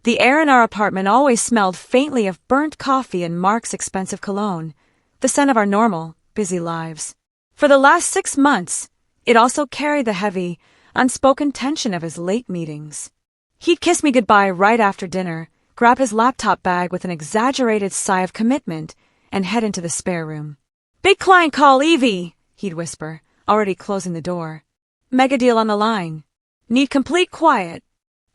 The air in our apartment always smelled faintly of burnt coffee and Mark's expensive cologne, the scent of our normal, busy lives. For the last 6 months, it also carried the heavy, unspoken tension of his late meetings. He'd kiss me goodbye right after dinner, grab his laptop bag with an exaggerated sigh of commitment, and head into the spare room. "Big client call, Evie," he'd whisper, already closing the door. "Mega deal on the line. Need complete quiet.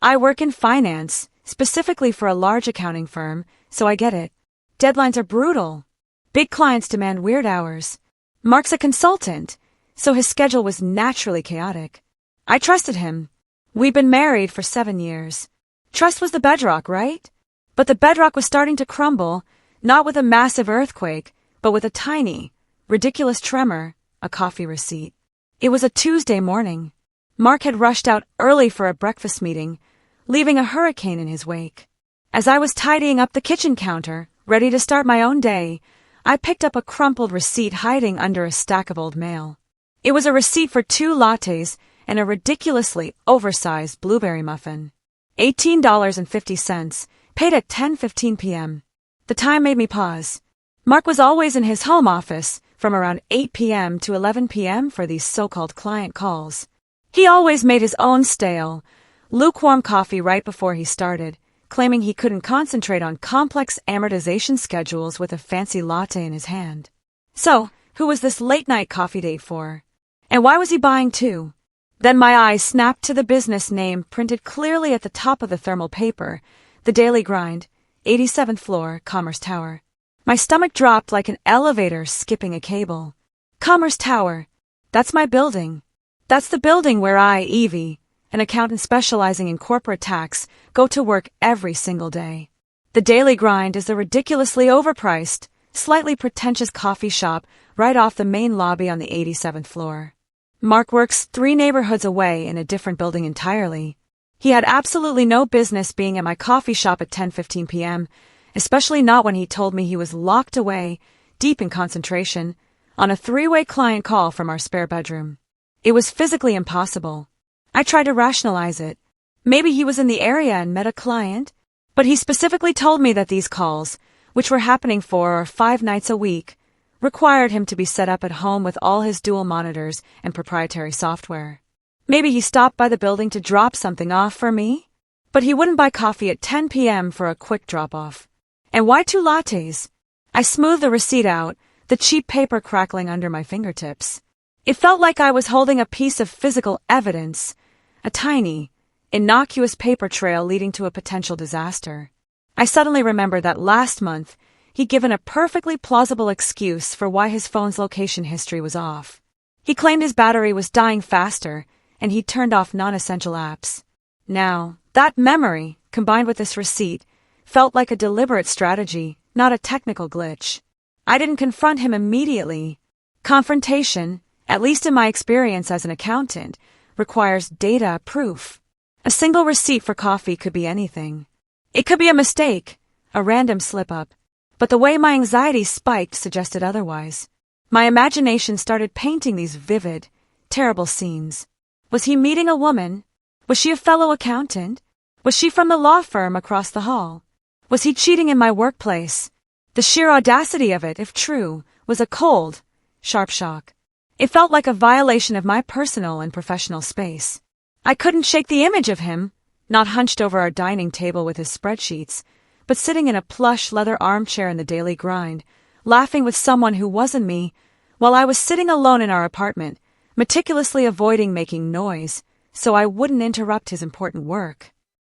I work in finance, specifically for a large accounting firm, so I get it. Deadlines are brutal. Big clients demand weird hours. Mark's a consultant, so his schedule was naturally chaotic. I trusted him. We'd been married for 7 years. Trust was the bedrock, right? But the bedrock was starting to crumble, not with a massive earthquake, but with a tiny, ridiculous tremor, a coffee receipt. It was a Tuesday morning. Mark had rushed out early for a breakfast meeting, leaving a hurricane in his wake. As I was tidying up the kitchen counter, ready to start my own day, I picked up a crumpled receipt hiding under a stack of old mail. It was a receipt for 2 lattes and a ridiculously oversized blueberry muffin. $18.50, paid at 10:15 p.m. The time made me pause. Mark was always in his home office from around 8 p.m. to 11 p.m. for these so-called client calls. He always made his own stale, lukewarm coffee right before he started, claiming he couldn't concentrate on complex amortization schedules with a fancy latte in his hand. So, who was this late-night coffee date for? And why was he buying 2? Then my eyes snapped to the business name printed clearly at the top of the thermal paper, The Daily Grind, 87th floor, Commerce Tower. My stomach dropped like an elevator skipping a cable. Commerce Tower. That's my building. That's the building where I, Evie, an accountant specializing in corporate tax, go to work every single day. The Daily Grind is the ridiculously overpriced, slightly pretentious coffee shop right off the main lobby on the 87th floor. Mark works 3 neighborhoods away in a different building entirely. He had absolutely no business being at my coffee shop at 10:15 p.m., especially not when he told me he was locked away, deep in concentration, on a 3-way client call from our spare bedroom. It was physically impossible. I tried to rationalize it. Maybe he was in the area and met a client, but he specifically told me that these calls, which were happening 4 or 5 nights a week, required him to be set up at home with all his dual monitors and proprietary software. Maybe he stopped by the building to drop something off for me, but he wouldn't buy coffee at 10 p.m. for a quick drop-off. And why 2 lattes? I smoothed the receipt out, the cheap paper crackling under my fingertips. It felt like I was holding a piece of physical evidence, a tiny, innocuous paper trail leading to a potential disaster. I suddenly remembered that last month, he'd given a perfectly plausible excuse for why his phone's location history was off. He claimed his battery was dying faster, and he'd turned off non-essential apps. Now, that memory, combined with this receipt, felt like a deliberate strategy, not a technical glitch. I didn't confront him immediately. Confrontation, at least in my experience as an accountant, requires data proof. A single receipt for coffee could be anything. It could be a mistake, a random slip-up, but the way my anxiety spiked suggested otherwise. My imagination started painting these vivid, terrible scenes. Was he meeting a woman? Was she a fellow accountant? Was she from the law firm across the hall? Was he cheating in my workplace? The sheer audacity of it, if true, was a cold, sharp shock. It felt like a violation of my personal and professional space. I couldn't shake the image of him, not hunched over our dining table with his spreadsheets, but sitting in a plush leather armchair in the Daily Grind, laughing with someone who wasn't me, while I was sitting alone in our apartment, meticulously avoiding making noise, so I wouldn't interrupt his important work.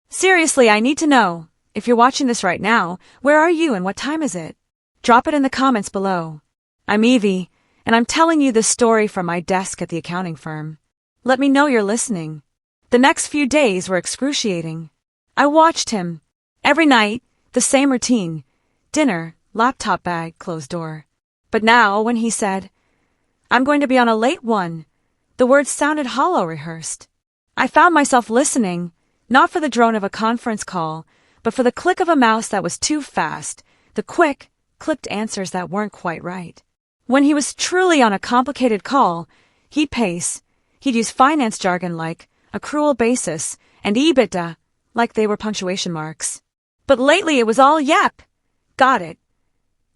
Seriously, I need to know, if you're watching this right now, where are you and what time is it? Drop it in the comments below. I'm Evie, and I'm telling you this story from my desk at the accounting firm. Let me know you're listening. The next few days were excruciating. I watched him. Every night, the same routine. Dinner, laptop bag, closed door. But now, when he said, "I'm going to be on a late one," the words sounded hollow rehearsed. I found myself listening, not for the drone of a conference call, but for the click of a mouse that was too fast, the quick, clipped answers that weren't quite right. When he was truly on a complicated call, he'd pace. He'd use finance jargon like accrual basis and EBITDA, like they were punctuation marks. But lately it was all yep, got it,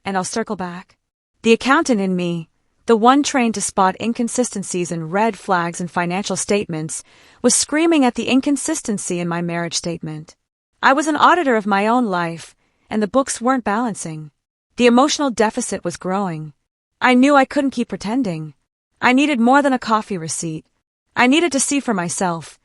and I'll circle back. The accountant in me, the one trained to spot inconsistencies and red flags in financial statements, was screaming at the inconsistency in my marriage statement. I was an auditor of my own life, and the books weren't balancing. The emotional deficit was growing. I knew I couldn't keep pretending. I needed more than a coffee receipt. I needed to see for myself.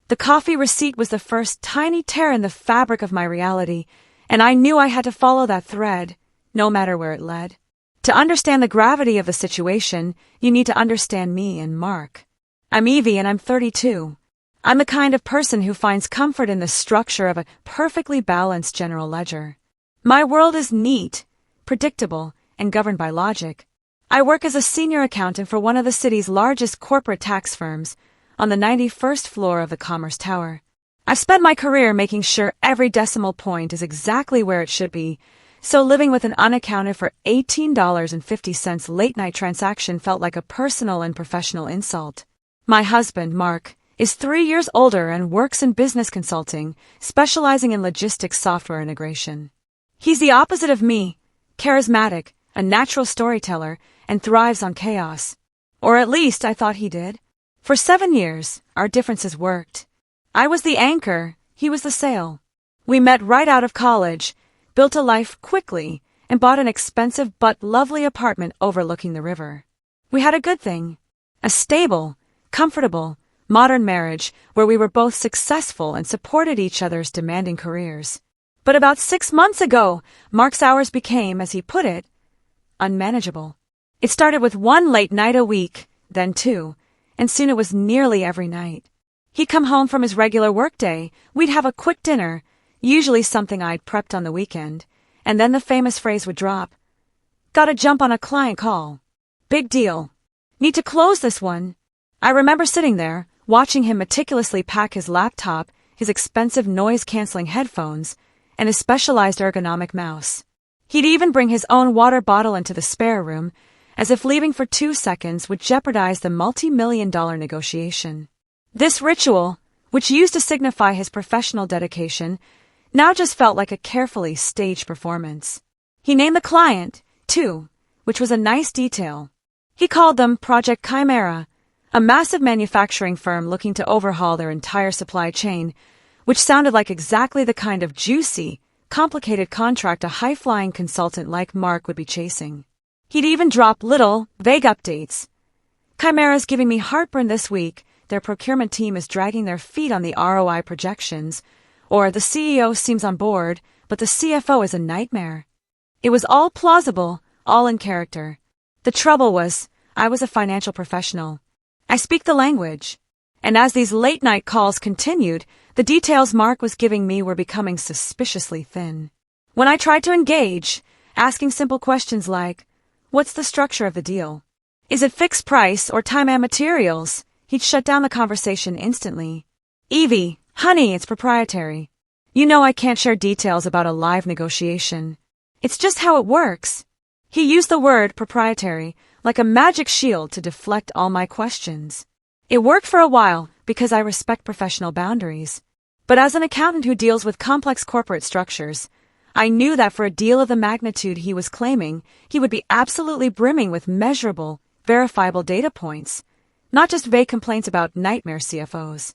The coffee receipt was the first tiny tear in the fabric of my reality, and I knew I had to follow that thread, no matter where it led. To understand the gravity of the situation, you need to understand me and Mark. I'm Evie and I'm 32. I'm the kind of person who finds comfort in the structure of a perfectly balanced general ledger. My world is neat, predictable, and governed by logic. I work as a senior accountant for one of the city's largest corporate tax firms on the 91st floor of the Commerce Tower. I've spent my career making sure every decimal point is exactly where it should be, so living with an unaccounted for $18.50 late-night transaction felt like a personal and professional insult. My husband, Mark, is 3 years older and works in business consulting, specializing in logistics software integration. He's the opposite of me, charismatic, a natural storyteller, and thrives on chaos. Or at least I thought he did. For 7 years, our differences worked. I was the anchor, he was the sail. We met right out of college, built a life quickly, and bought an expensive but lovely apartment overlooking the river. We had a good thing. A stable, comfortable, modern marriage where we were both successful and supported each other's demanding careers. But about 6 months ago, Mark's hours became, as he put it, unmanageable. It started with 1 late night a week, then 2, and soon it was nearly every night. He'd come home from his regular workday, we'd have a quick dinner, usually something I'd prepped on the weekend, and then the famous phrase would drop. Gotta jump on a client call. Big deal. Need to close this one. I remember sitting there, watching him meticulously pack his laptop, his expensive noise-canceling headphones, and his specialized ergonomic mouse. He'd even bring his own water bottle into the spare room, as if leaving for 2 seconds would jeopardize the multi-million-dollar negotiation. This ritual, which used to signify his professional dedication, now just felt like a carefully staged performance. He named the client, too, which was a nice detail. He called them Project Chimera, a massive manufacturing firm looking to overhaul their entire supply chain, which sounded like exactly the kind of juicy, complicated contract a high-flying consultant like Mark would be chasing. He'd even drop little, vague updates. Chimera's giving me heartburn this week, their procurement team is dragging their feet on the ROI projections, or the CEO seems on board, but the CFO is a nightmare. It was all plausible, all in character. The trouble was, I was a financial professional. I speak the language. And as these late-night calls continued, the details Mark was giving me were becoming suspiciously thin. When I tried to engage, asking simple questions like, what's the structure of the deal? Is it fixed price or time and materials? He'd shut down the conversation instantly. Evie, honey, it's proprietary. You know I can't share details about a live negotiation. It's just how it works. He used the word proprietary like a magic shield to deflect all my questions. It worked for a while because I respect professional boundaries. But as an accountant who deals with complex corporate structures, I knew that for a deal of the magnitude he was claiming, he would be absolutely brimming with measurable, verifiable data points, not just vague complaints about nightmare CFOs.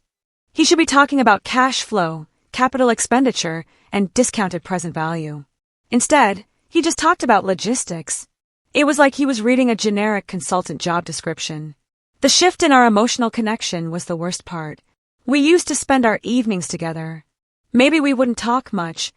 He should be talking about cash flow, capital expenditure, and discounted present value. Instead, he just talked about logistics. It was like he was reading a generic consultant job description. The shift in our emotional connection was the worst part. We used to spend our evenings together. Maybe we wouldn't talk much,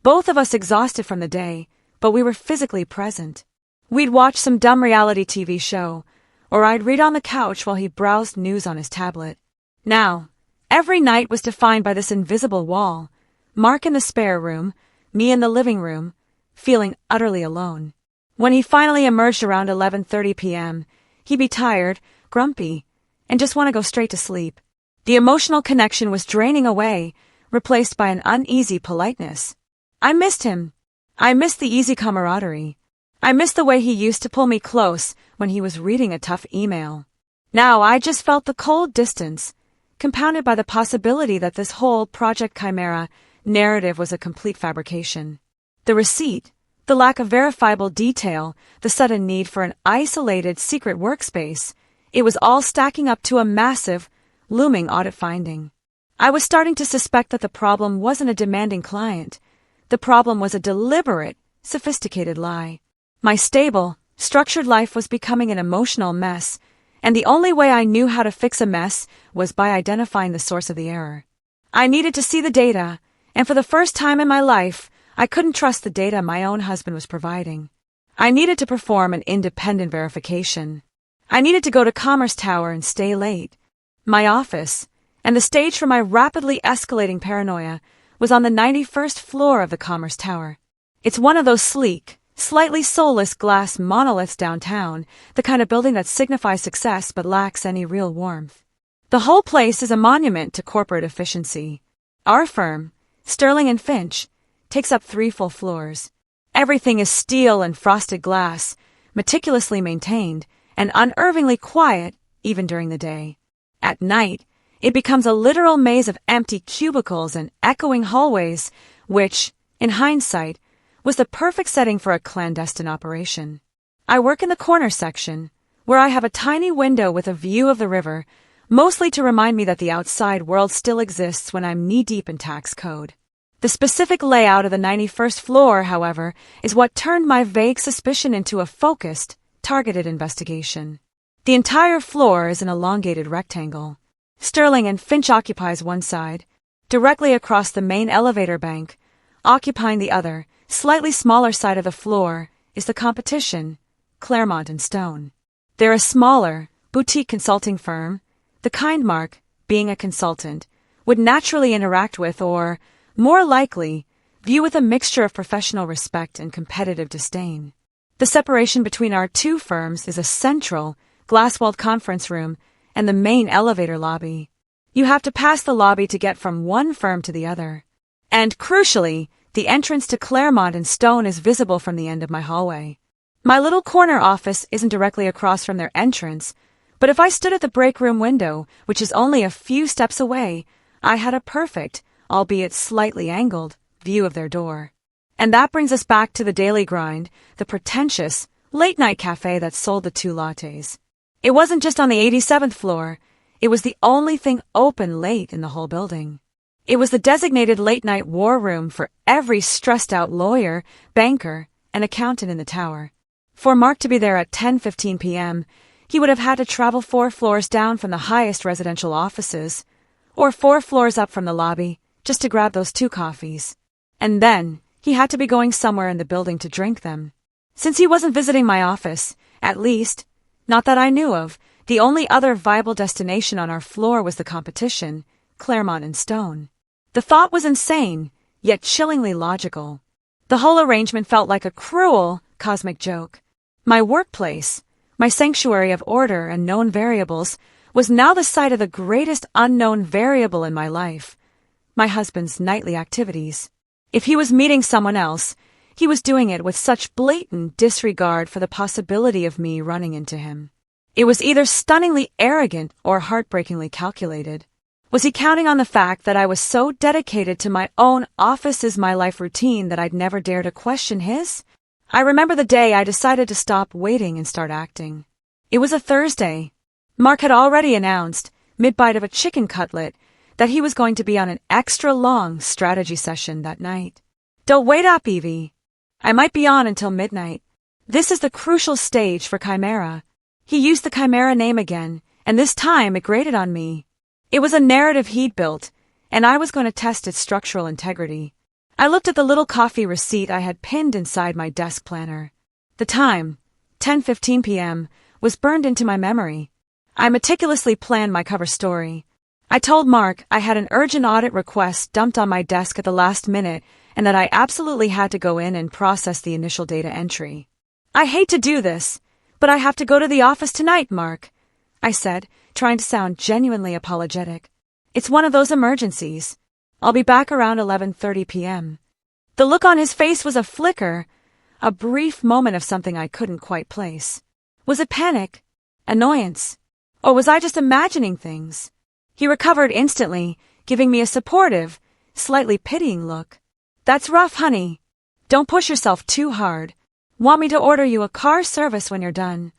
both of us exhausted from the day, but we were physically present. We'd watch some dumb reality TV show, or I'd read on the couch while he browsed news on his tablet. Now, every night was defined by this invisible wall, Mark in the spare room, me in the living room, feeling utterly alone. When he finally emerged around 11:30 p.m., he'd be tired, grumpy, and just want to go straight to sleep. The emotional connection was draining away, replaced by an uneasy politeness. I missed him. I missed the easy camaraderie. I missed the way he used to pull me close when he was reading a tough email. Now I just felt the cold distance, compounded by the possibility that this whole Project Chimera narrative was a complete fabrication. The receipt, the lack of verifiable detail, the sudden need for an isolated secret workspace, it was all stacking up to a massive, looming audit finding. I was starting to suspect that the problem wasn't a demanding client. The problem was a deliberate, sophisticated lie. My stable, structured life was becoming an emotional mess, and the only way I knew how to fix a mess was by identifying the source of the error. I needed to see the data, and for the first time in my life, I couldn't trust the data my own husband was providing. I needed to perform an independent verification. I needed to go to Commerce Tower and stay late. My office, and the stage for my rapidly escalating paranoia, was on the 91st floor of the Commerce Tower. It's one of those sleek, slightly soulless glass monoliths downtown, the kind of building that signifies success but lacks any real warmth. The whole place is a monument to corporate efficiency. Our firm, Sterling and Finch, takes up 3 full floors. Everything is steel and frosted glass, meticulously maintained, and unnervingly quiet even during the day. At night, it becomes a literal maze of empty cubicles and echoing hallways, which, in hindsight, was the perfect setting for a clandestine operation. I work in the corner section, where I have a tiny window with a view of the river, mostly to remind me that the outside world still exists when I'm knee-deep in tax code. The specific layout of the 91st floor, however, is what turned my vague suspicion into a focused, targeted investigation. The entire floor is an elongated rectangle. Sterling and Finch occupies one side. Directly across the main elevator bank, occupying the other, slightly smaller side of the floor, is the competition, Claremont and Stone. They're a smaller, boutique consulting firm. The kind Mark, being a consultant, would naturally interact with or, more likely, view with a mixture of professional respect and competitive disdain. The separation between our two firms is a central, glass-walled conference room and the main elevator lobby. You have to pass the lobby to get from one firm to the other. And crucially, the entrance to Claremont and Stone is visible from the end of my hallway. My little corner office isn't directly across from their entrance, but if I stood at the break room window, which is only a few steps away, I had a perfect, albeit slightly angled, view of their door. And that brings us back to the Daily Grind, the pretentious, late-night cafe that sold the 2 lattes. It wasn't just on the 87th floor, it was the only thing open late in the whole building. It was the designated late-night war room for every stressed-out lawyer, banker, and accountant in the tower. For Mark to be there at 10:15 p.m., he would have had to travel 4 floors down from the highest residential offices, or 4 floors up from the lobby, just to grab those 2 coffees. And then, he had to be going somewhere in the building to drink them. Since he wasn't visiting my office, at least, not that I knew of, the only other viable destination on our floor was the competition, Claremont and Stone. The thought was insane, yet chillingly logical. The whole arrangement felt like a cruel, cosmic joke. My workplace, my sanctuary of order and known variables, was now the site of the greatest unknown variable in my life, my husband's nightly activities. If he was meeting someone else, he was doing it with such blatant disregard for the possibility of me running into him. It was either stunningly arrogant or heartbreakingly calculated. Was he counting on the fact that I was so dedicated to my own office-is-my-life routine that I'd never dare to question his? I remember the day I decided to stop waiting and start acting. It was a Thursday. Mark had already announced, mid-bite of a chicken cutlet, that he was going to be on an extra-long strategy session that night. Don't wait up, Evie. I might be on until midnight. This is the crucial stage for Chimera. He used the Chimera name again, and this time it grated on me. It was a narrative he'd built, and I was going to test its structural integrity. I looked at the little coffee receipt I had pinned inside my desk planner. The time, 10:15 p.m., was burned into my memory. I meticulously planned my cover story. I told Mark I had an urgent audit request dumped on my desk at the last minute and that I absolutely had to go in and process the initial data entry. I hate to do this, but I have to go to the office tonight, Mark, I said, trying to sound genuinely apologetic. It's one of those emergencies. I'll be back around 11:30 p.m. The look on his face was a flicker, a brief moment of something I couldn't quite place. Was it panic? Annoyance? Or was I just imagining things? He recovered instantly, giving me a supportive, slightly pitying look. "That's rough, honey. Don't push yourself too hard. Want me to order you a car service when you're done?"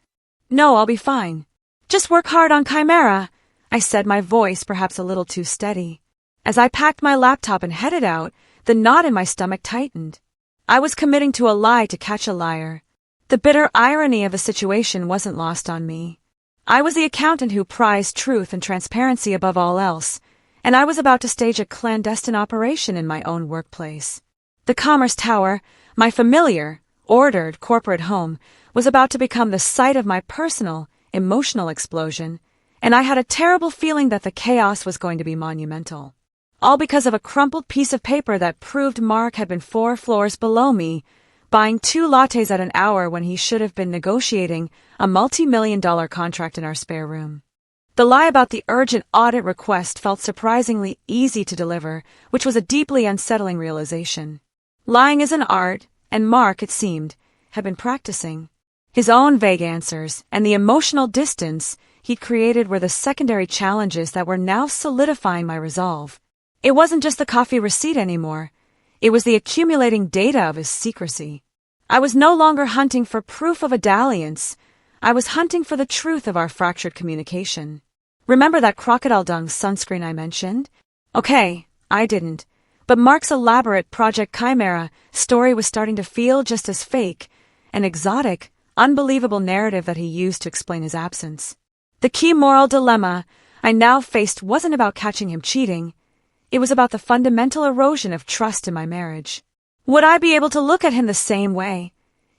"No, I'll be fine. Just work hard on Chimera," I said, my voice perhaps a little too steady. As I packed my laptop and headed out, the knot in my stomach tightened. I was committing to a lie to catch a liar. The bitter irony of the situation wasn't lost on me. I was the accountant who prized truth and transparency above all else, and I was about to stage a clandestine operation in my own workplace. The Commerce Tower, my familiar, ordered corporate home, was about to become the site of my personal, emotional explosion, and I had a terrible feeling that the chaos was going to be monumental. All because of a crumpled piece of paper that proved Mark had been 4 floors below me, buying 2 lattes at an hour when he should have been negotiating a multi-million-dollar contract in our spare room. The lie about the urgent audit request felt surprisingly easy to deliver, which was a deeply unsettling realization. Lying is an art, and Mark, it seemed, had been practicing. His own vague answers and the emotional distance he'd created were the secondary challenges that were now solidifying my resolve. It wasn't just the coffee receipt anymore. It was the accumulating data of his secrecy. I was no longer hunting for proof of a dalliance. I was hunting for the truth of our fractured communication. Remember that crocodile dung sunscreen I mentioned? Okay, I didn't. But Mark's elaborate Project Chimera story was starting to feel just as fake, an exotic, unbelievable narrative that he used to explain his absence. The key moral dilemma I now faced wasn't about catching him cheating. It was about the fundamental erosion of trust in my marriage. Would I be able to look at him the same way,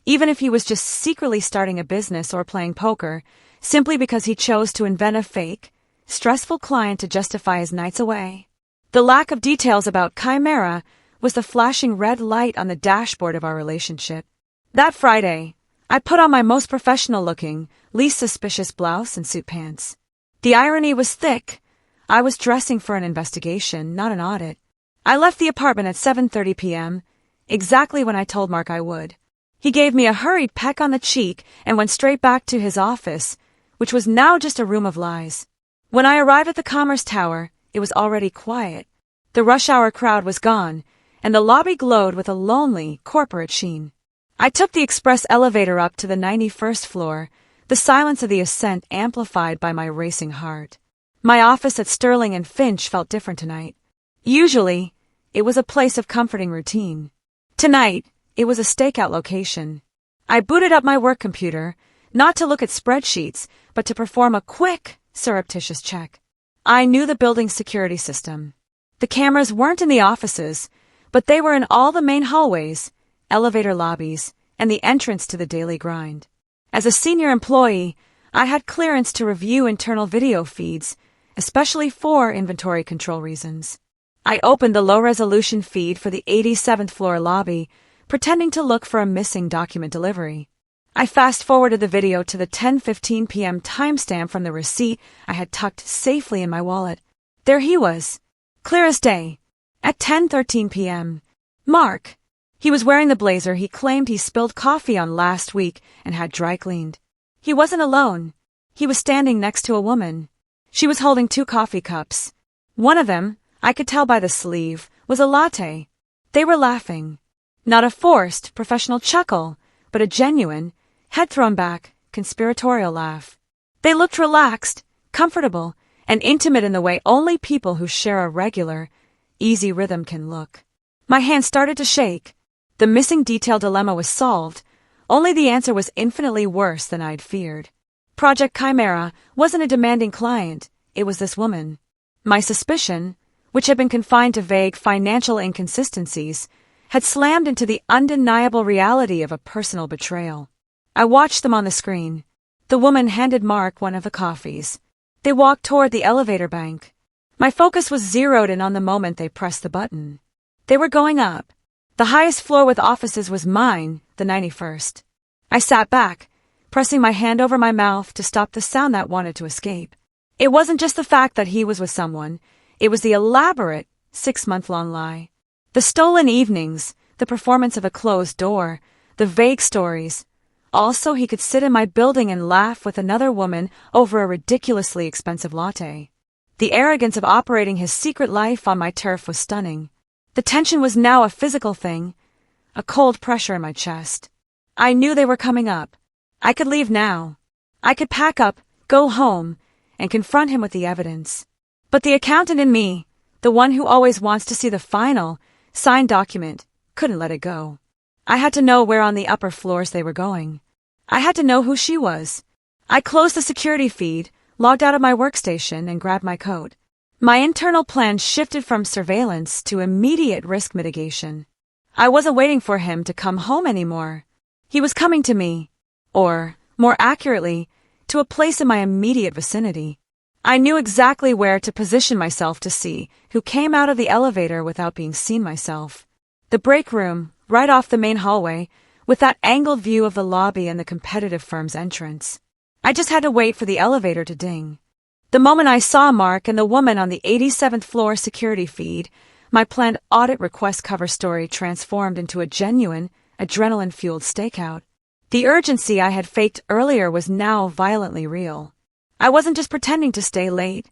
even if he was just secretly starting a business or playing poker, simply because he chose to invent a fake, stressful client to justify his nights away? The lack of details about Chimera was the flashing red light on the dashboard of our relationship. That Friday, I put on my most professional-looking, least suspicious blouse and suit pants. The irony was thick. I was dressing for an investigation, not an audit. I left the apartment at 7:30 p.m., exactly when I told Mark I would. He gave me a hurried peck on the cheek and went straight back to his office, which was now just a room of lies. When I arrived at the Commerce Tower, it was already quiet. The rush-hour crowd was gone, and the lobby glowed with a lonely, corporate sheen. I took the express elevator up to the 91st floor, the silence of the ascent amplified by my racing heart. My office at Sterling and Finch felt different tonight. Usually, it was a place of comforting routine. Tonight, it was a stakeout location. I booted up my work computer, not to look at spreadsheets, but to perform a quick, surreptitious check. I knew the building's security system. The cameras weren't in the offices, but they were in all the main hallways, elevator lobbies, and the entrance to the daily grind. As a senior employee, I had clearance to review internal video feeds, especially for inventory control reasons. I opened the low-resolution feed for the 87th floor lobby, pretending to look for a missing document delivery. I fast-forwarded the video to the 10:15 p.m. timestamp from the receipt I had tucked safely in my wallet. There he was, clear as day, at 10:13 p.m. Mark. He was wearing the blazer he claimed he spilled coffee on last week and had dry cleaned. He wasn't alone. He was standing next to a woman. She was holding 2 coffee cups. One of them, I could tell by the sleeve, was a latte. They were laughing. Not a forced, professional chuckle, but a genuine, head-thrown back, conspiratorial laugh. They looked relaxed, comfortable, and intimate in the way only people who share a regular, easy rhythm can look. My hand started to shake. The missing detail dilemma was solved, only the answer was infinitely worse than I'd feared. Project Chimera wasn't a demanding client, it was this woman. My suspicion, which had been confined to vague financial inconsistencies, had slammed into the undeniable reality of a personal betrayal. I watched them on the screen. The woman handed Mark one of the coffees. They walked toward the elevator bank. My focus was zeroed in on the moment they pressed the button. They were going up. The highest floor with offices was mine, the 91st. I sat back, pressing my hand over my mouth to stop the sound that wanted to escape. It wasn't just the fact that he was with someone. It was the elaborate, 6-month-long lie. The stolen evenings, the performance of a closed door, the vague stories. Also, he could sit in my building and laugh with another woman over a ridiculously expensive latte. The arrogance of operating his secret life on my turf was stunning. The tension was now a physical thing, a cold pressure in my chest. I knew they were coming up. I could leave now. I could pack up, go home, and confront him with the evidence. But the accountant in me, the one who always wants to see the final, signed document, couldn't let it go. I had to know where on the upper floors they were going. I had to know who she was. I closed the security feed, logged out of my workstation, and grabbed my coat. My internal plan shifted from surveillance to immediate risk mitigation. I wasn't waiting for him to come home anymore. He was coming to me, or, more accurately, to a place in my immediate vicinity. I knew exactly where to position myself to see who came out of the elevator without being seen myself. The break room, right off the main hallway, with that angled view of the lobby and the competitive firm's entrance. I just had to wait for the elevator to ding. The moment I saw Mark and the woman on the 87th floor security feed, my planned audit request cover story transformed into a genuine, adrenaline-fueled stakeout. The urgency I had faked earlier was now violently real. I wasn't just pretending to stay late.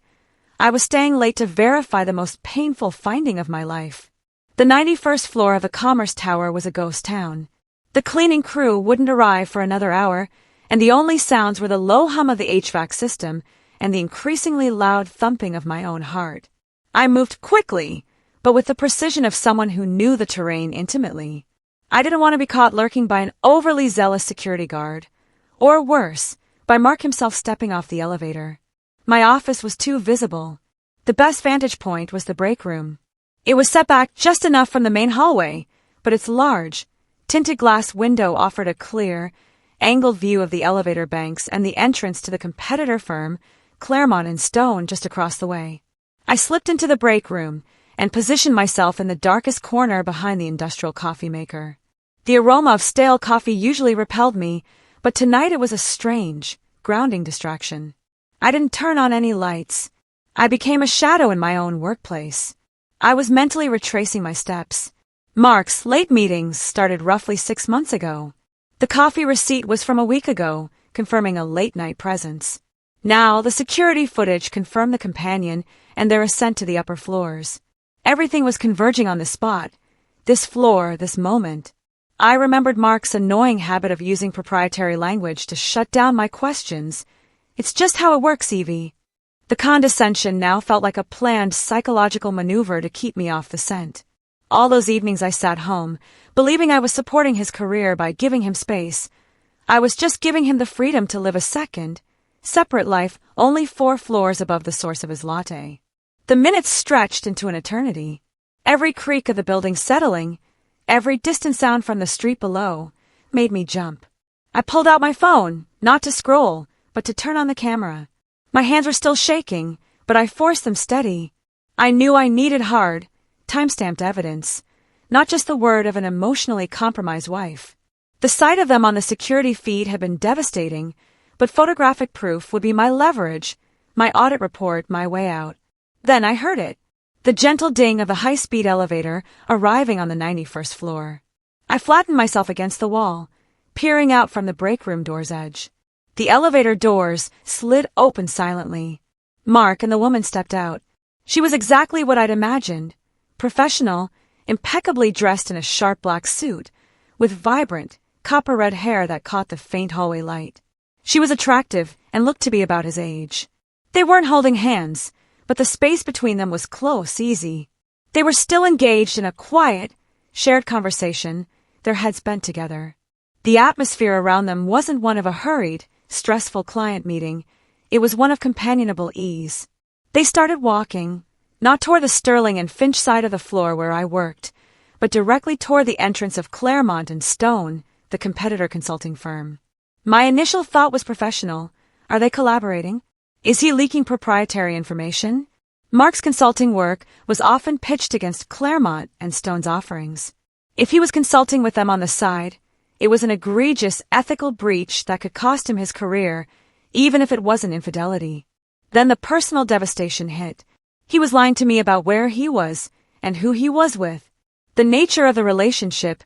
I was staying late to verify the most painful finding of my life. The 91st floor of the Commerce Tower was a ghost town. The cleaning crew wouldn't arrive for another hour, and the only sounds were the low hum of the HVAC system and the increasingly loud thumping of my own heart. I moved quickly, but with the precision of someone who knew the terrain intimately. I didn't want to be caught lurking by an overly zealous security guard, or worse, by Mark himself stepping off the elevator. My office was too visible. The best vantage point was the break room. It was set back just enough from the main hallway, but its large, tinted glass window offered a clear, angled view of the elevator banks and the entrance to the competitor firm, Claremont and Stone, just across the way. I slipped into the break room and positioned myself in the darkest corner behind the industrial coffee maker. The aroma of stale coffee usually repelled me, but tonight it was a strange, grounding distraction. I didn't turn on any lights. I became a shadow in my own workplace. I was mentally retracing my steps. Mark's late meetings started roughly 6 months ago. The coffee receipt was from a week ago, confirming a late-night presence. Now, the security footage confirmed the companion and their ascent to the upper floors. Everything was converging on this spot, this floor, this moment. I remembered Mark's annoying habit of using proprietary language to shut down my questions. It's just how it works, Evie. The condescension now felt like a planned psychological maneuver to keep me off the scent. All those evenings I sat home, believing I was supporting his career by giving him space. I was just giving him the freedom to live a second, separate life only 4 floors above the source of his latte. The minutes stretched into an eternity. Every creak of the building settling, every distant sound from the street below, made me jump. I pulled out my phone, not to scroll, but to turn on the camera. My hands were still shaking, but I forced them steady. I knew I needed hard, time-stamped evidence, not just the word of an emotionally compromised wife. The sight of them on the security feed had been devastating, but photographic proof would be my leverage, my audit report, my way out. Then I heard it, the gentle ding of the high-speed elevator arriving on the 91st floor. I flattened myself against the wall, peering out from the break room door's edge. The elevator doors slid open silently. Mark and the woman stepped out. She was exactly what I'd imagined, professional, impeccably dressed in a sharp black suit, with vibrant, copper-red hair that caught the faint hallway light. She was attractive and looked to be about his age. They weren't holding hands, but the space between them was close, easy. They were still engaged in a quiet, shared conversation, their heads bent together. The atmosphere around them wasn't one of a hurried, stressful client meeting. It was one of companionable ease. They started walking, not toward the Sterling and Finch side of the floor where I worked, but directly toward the entrance of Claremont and Stone, the competitor consulting firm. My initial thought was professional. Are they collaborating? Is he leaking proprietary information? Mark's consulting work was often pitched against Claremont and Stone's offerings. If he was consulting with them on the side, it was an egregious ethical breach that could cost him his career, even if it wasn't infidelity. Then the personal devastation hit. He was lying to me about where he was and who he was with. The nature of the relationship,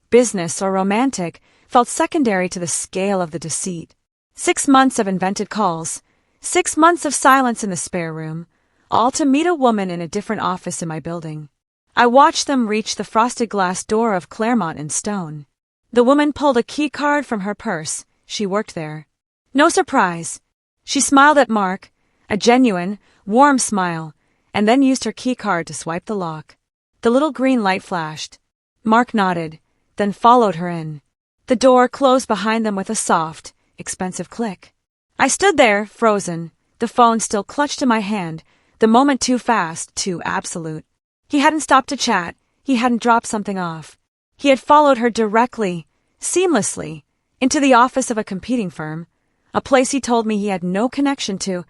business or romantic, felt secondary to the scale of the deceit. 6 months of invented calls, 6 months of silence in the spare room, all to meet a woman in a different office in my building. I watched them reach the frosted glass door of Claremont and Stone. The woman pulled a key card from her purse. She worked there. No surprise. She smiled at Mark, a genuine, warm smile, and then used her key card to swipe the lock. The little green light flashed. Mark nodded, then followed her in. The door closed behind them with a soft, expensive click. I stood there, frozen, the phone still clutched in my hand, the moment too fast, too absolute. He hadn't stopped to chat, he hadn't dropped something off. He had followed her directly, seamlessly, into the office of a competing firm, a place he told me he had no connection to,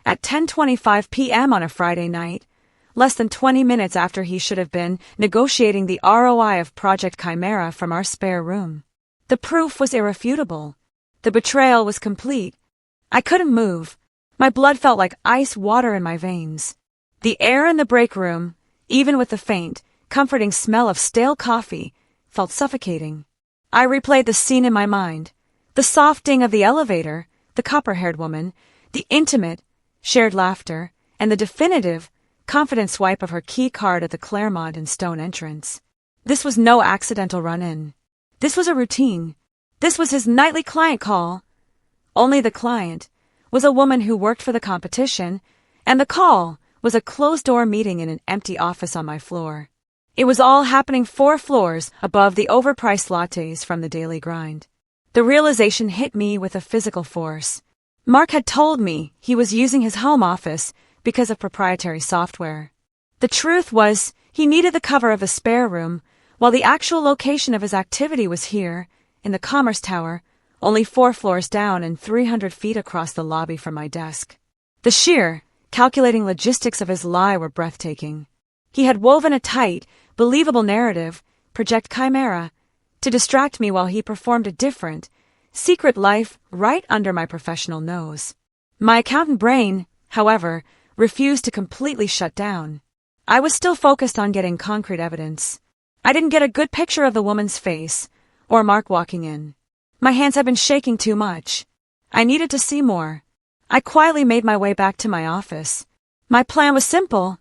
at 10:25 p.m. on a Friday night, less than 20 minutes after he should have been negotiating the ROI of Project Chimera from our spare room. The proof was irrefutable. The betrayal was complete. I couldn't move. My blood felt like ice water in my veins. The air in the break room, even with the faint, comforting smell of stale coffee, felt suffocating. I replayed the scene in my mind. The soft ding of the elevator, the copper-haired woman, the intimate, shared laughter, and the definitive, confident swipe of her key card at the Claremont and Stone entrance. This was no accidental run-in. This was a routine. This was his nightly client call. Only the client was a woman who worked for the competition, and the call was a closed-door meeting in an empty office on my floor. It was all happening 4 floors above the overpriced lattes from the daily grind. The realization hit me with a physical force. Mark had told me he was using his home office because of proprietary software. The truth was, he needed the cover of the spare room, while the actual location of his activity was here, in the Commerce Tower, only 4 floors down and 300 feet across the lobby from my desk. The sheer, calculating logistics of his lie were breathtaking. He had woven a tight, believable narrative, Project Chimera, to distract me while he performed a different, secret life right under my professional nose. My accountant brain, however, refused to completely shut down. I was still focused on getting concrete evidence. I didn't get a good picture of the woman's face, or Mark walking in. My hands had been shaking too much. I needed to see more. I quietly made my way back to my office. My plan was simple.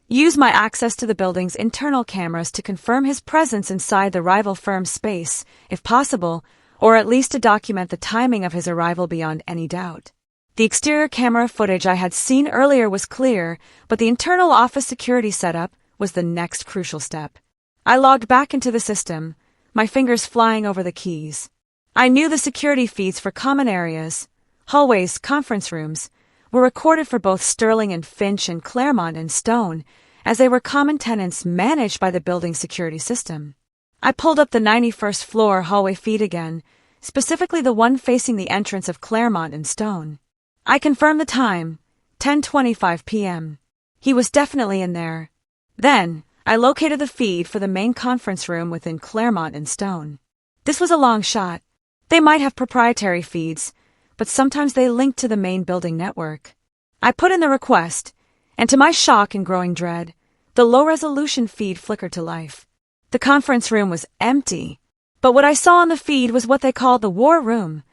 Use my access to the building's internal cameras to confirm his presence inside the rival firm's space, if possible, or at least to document the timing of his arrival beyond any doubt. The exterior camera footage I had seen earlier was clear, but the internal office security setup was the next crucial step. I logged back into the system, my fingers flying over the keys. I knew the security feeds for common areas, hallways, conference rooms, were recorded for both Sterling and Finch and Claremont and Stone, as they were common tenants managed by the building's security system. I pulled up the 91st floor hallway feed again, specifically the one facing the entrance of Claremont and Stone. I confirmed the time, 10:25 p.m. He was definitely in there. Then, I located the feed for the main conference room within Claremont and Stone. This was a long shot. They might have proprietary feeds, but sometimes they linked to the main building network. I put in the request, and to my shock and growing dread, the low-resolution feed flickered to life. The conference room was empty, but what I saw on the feed was what they called the war room,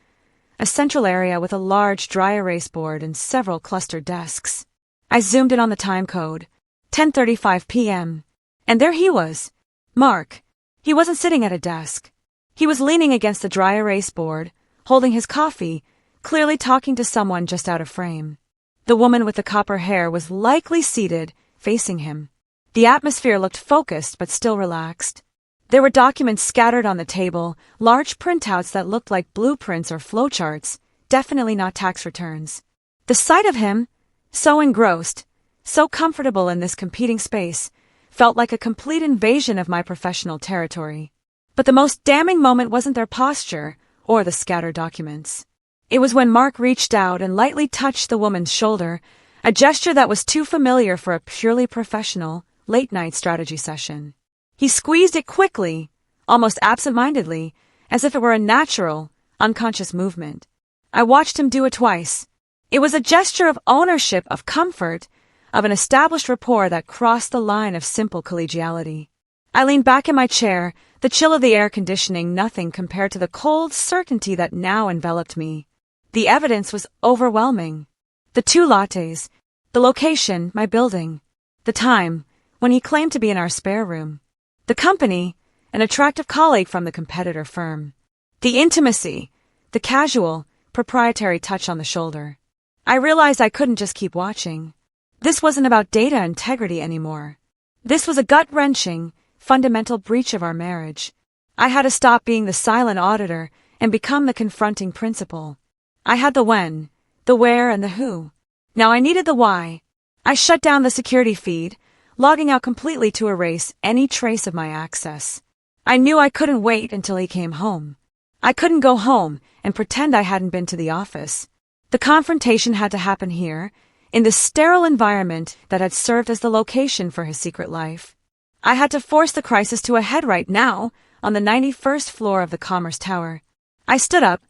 a central area with a large dry erase board and several clustered desks. I zoomed in on the time code, 10:35 p.m., and there he was, Mark. He wasn't sitting at a desk. He was leaning against the dry erase board, holding his coffee, clearly talking to someone just out of frame. The woman with the copper hair was likely seated, facing him. The atmosphere looked focused but still relaxed. There were documents scattered on the table, large printouts that looked like blueprints or flowcharts, definitely not tax returns. The sight of him, so engrossed, so comfortable in this competing space, felt like a complete invasion of my professional territory. But the most damning moment wasn't their posture or the scattered documents. It was when Mark reached out and lightly touched the woman's shoulder, a gesture that was too familiar for a purely professional, late-night strategy session. He squeezed it quickly, almost absent-mindedly, as if it were a natural, unconscious movement. I watched him do it twice. It was a gesture of ownership, of comfort, of an established rapport that crossed the line of simple collegiality. I leaned back in my chair, the chill of the air conditioning nothing compared to the cold certainty that now enveloped me. The evidence was overwhelming. The 2 lattes, The location, my building. The time, when he claimed to be in our spare room. The company, an attractive colleague from the competitor firm. The intimacy, the casual, proprietary touch on the shoulder. I realized I couldn't just keep watching. This wasn't about data integrity anymore. This was a gut-wrenching, fundamental breach of our marriage. I had to stop being the silent auditor and become the confronting principal. I had the when, the where, and the who. Now I needed the why. I shut down the security feed, logging out completely to erase any trace of my access. I knew I couldn't wait until he came home. I couldn't go home and pretend I hadn't been to the office. The confrontation had to happen here, in the sterile environment that had served as the location for his secret life. I had to force the crisis to a head right now, on the 91st floor of the Commerce Tower. I stood up,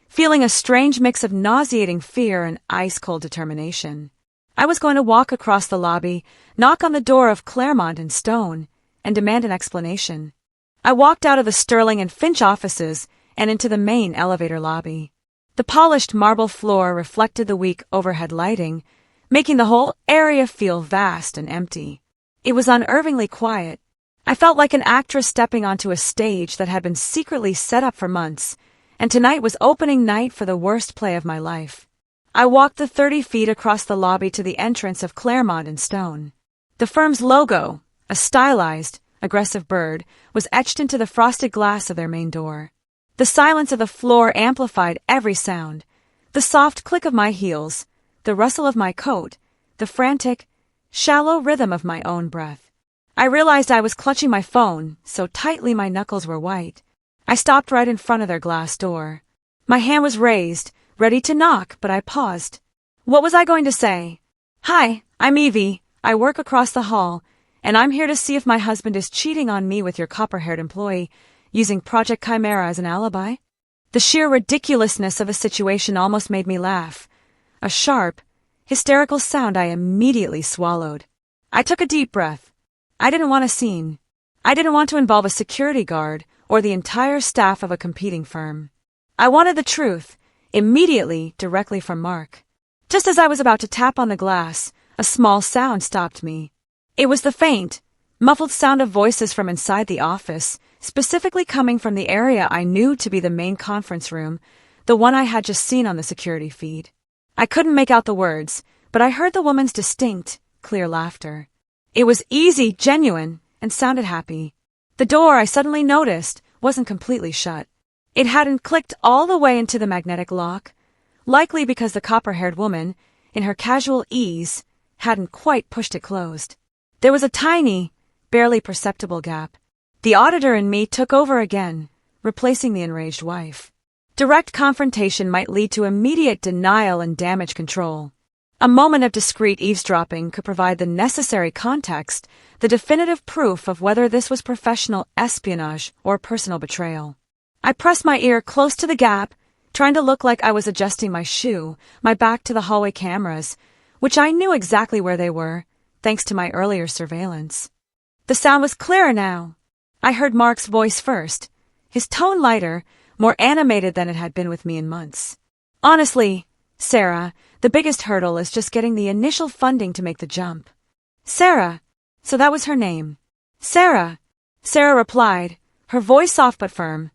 feeling a strange mix of nauseating fear and ice-cold determination. I was going to walk across the lobby, knock on the door of Claremont and Stone, and demand an explanation. I walked out of the Sterling and Finch offices and into the main elevator lobby. The polished marble floor reflected the weak overhead lighting, making the whole area feel vast and empty. It was unnervingly quiet. I felt like an actress stepping onto a stage that had been secretly set up for months, and tonight was opening night for the worst play of my life. I walked the 30 feet across the lobby to the entrance of Claremont and Stone. The firm's logo, a stylized, aggressive bird, was etched into the frosted glass of their main door. The silence of the floor amplified every sound. The soft click of my heels, the rustle of my coat, the frantic, shallow rhythm of my own breath. I realized I was clutching my phone, so tightly my knuckles were white. I stopped right in front of their glass door. My hand was raised, ready to knock, but I paused. What was I going to say? Hi, I'm Evie. I work across the hall, and I'm here to see if my husband is cheating on me with your copper-haired employee, using Project Chimera as an alibi. The sheer ridiculousness of a situation almost made me laugh. A sharp, hysterical sound I immediately swallowed. I took a deep breath. I didn't want a scene. I didn't want to involve a security guard or the entire staff of a competing firm. I wanted the truth, immediately, directly from Mark. Just as I was about to tap on the glass, a small sound stopped me. It was the faint, muffled sound of voices from inside the office, specifically coming from the area I knew to be the main conference room, the one I had just seen on the security feed. I couldn't make out the words, but I heard the woman's distinct, clear laughter. It was easy, genuine, and sounded happy. The door, I suddenly noticed, wasn't completely shut. It hadn't clicked all the way into the magnetic lock, likely because the copper-haired woman, in her casual ease, hadn't quite pushed it closed. There was a tiny, barely perceptible gap. The auditor in me took over again, replacing the enraged wife. Direct confrontation might lead to immediate denial and damage control. A moment of discreet eavesdropping could provide the necessary context, the definitive proof of whether this was professional espionage or personal betrayal. I pressed my ear close to the gap, trying to look like I was adjusting my shoe, my back to the hallway cameras, which I knew exactly where they were, thanks to my earlier surveillance. The sound was clearer now. I heard Mark's voice first, his tone lighter, more animated than it had been with me in months. Honestly, Sarah, the biggest hurdle is just getting the initial funding to make the jump. Sarah. So that was her name. Sarah. Sarah replied, her voice soft but firm.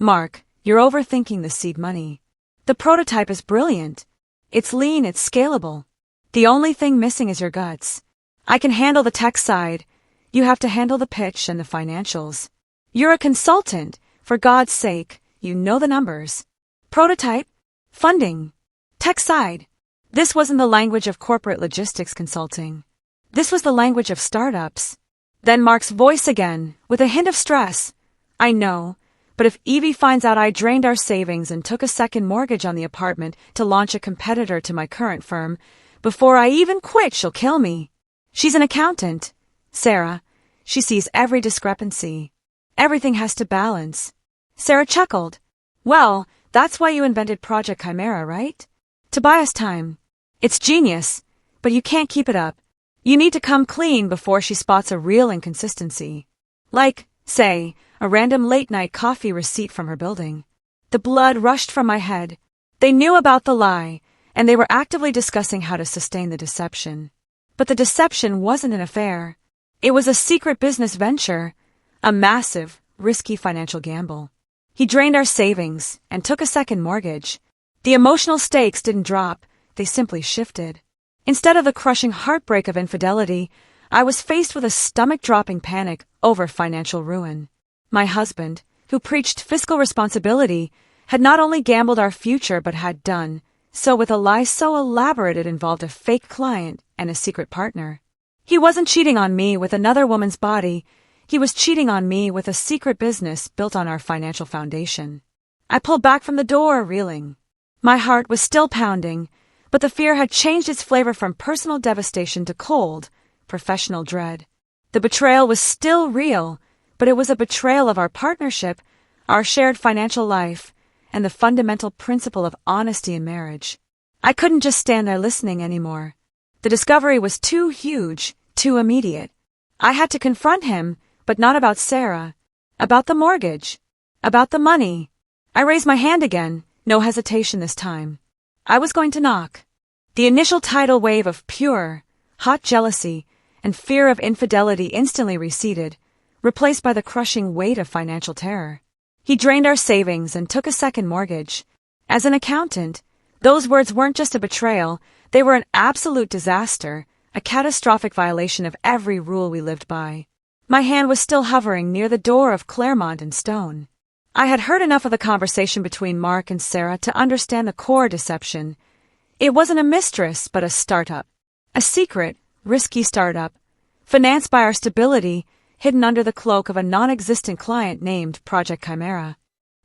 Mark, you're overthinking the seed money. The prototype is brilliant. It's lean, it's scalable. The only thing missing is your guts. I can handle the tech side. You have to handle the pitch and the financials. You're a consultant. For God's sake, you know the numbers. Prototype, funding, tech side. This wasn't the language of corporate logistics consulting. This was the language of startups. Then Mark's voice again, with a hint of stress. I know, but if Evie finds out I drained our savings and took a second mortgage on the apartment to launch a competitor to my current firm, before I even quit, she'll kill me. She's an accountant, Sarah. She sees every discrepancy. Everything has to balance. Sarah chuckled. Well, that's why you invented Project Chimera, right? To buy us time. It's genius, but you can't keep it up. You need to come clean before she spots a real inconsistency. Like, say, a random late-night coffee receipt from her building. The blood rushed from my head. They knew about the lie, and they were actively discussing how to sustain the deception. But the deception wasn't an affair. It was a secret business venture, a massive, risky financial gamble. He drained our savings and took a second mortgage. The emotional stakes didn't drop, they simply shifted. Instead of the crushing heartbreak of infidelity, I was faced with a stomach-dropping panic over financial ruin. My husband, who preached fiscal responsibility, had not only gambled our future but had done so with a lie so elaborate it involved a fake client and a secret partner. He wasn't cheating on me with another woman's body, he was cheating on me with a secret business built on our financial foundation. I pulled back from the door, reeling. My heart was still pounding, but the fear had changed its flavor from personal devastation to cold, professional dread. The betrayal was still real, but it was a betrayal of our partnership, our shared financial life, and the fundamental principle of honesty in marriage. I couldn't just stand there listening anymore. The discovery was too huge, too immediate. I had to confront him, but not about Sarah, about the mortgage, about the money. I raised my hand again, no hesitation this time. I was going to knock. The initial tidal wave of pure, hot jealousy and fear of infidelity instantly receded, replaced by the crushing weight of financial terror. He drained our savings and took a second mortgage. As an accountant, those words weren't just a betrayal, they were an absolute disaster, a catastrophic violation of every rule we lived by. My hand was still hovering near the door of Claremont and Stone. I had heard enough of the conversation between Mark and Sarah to understand the core deception. It wasn't a mistress, but a startup. A secret, risky startup, financed by our stability, hidden under the cloak of a non-existent client named Project Chimera.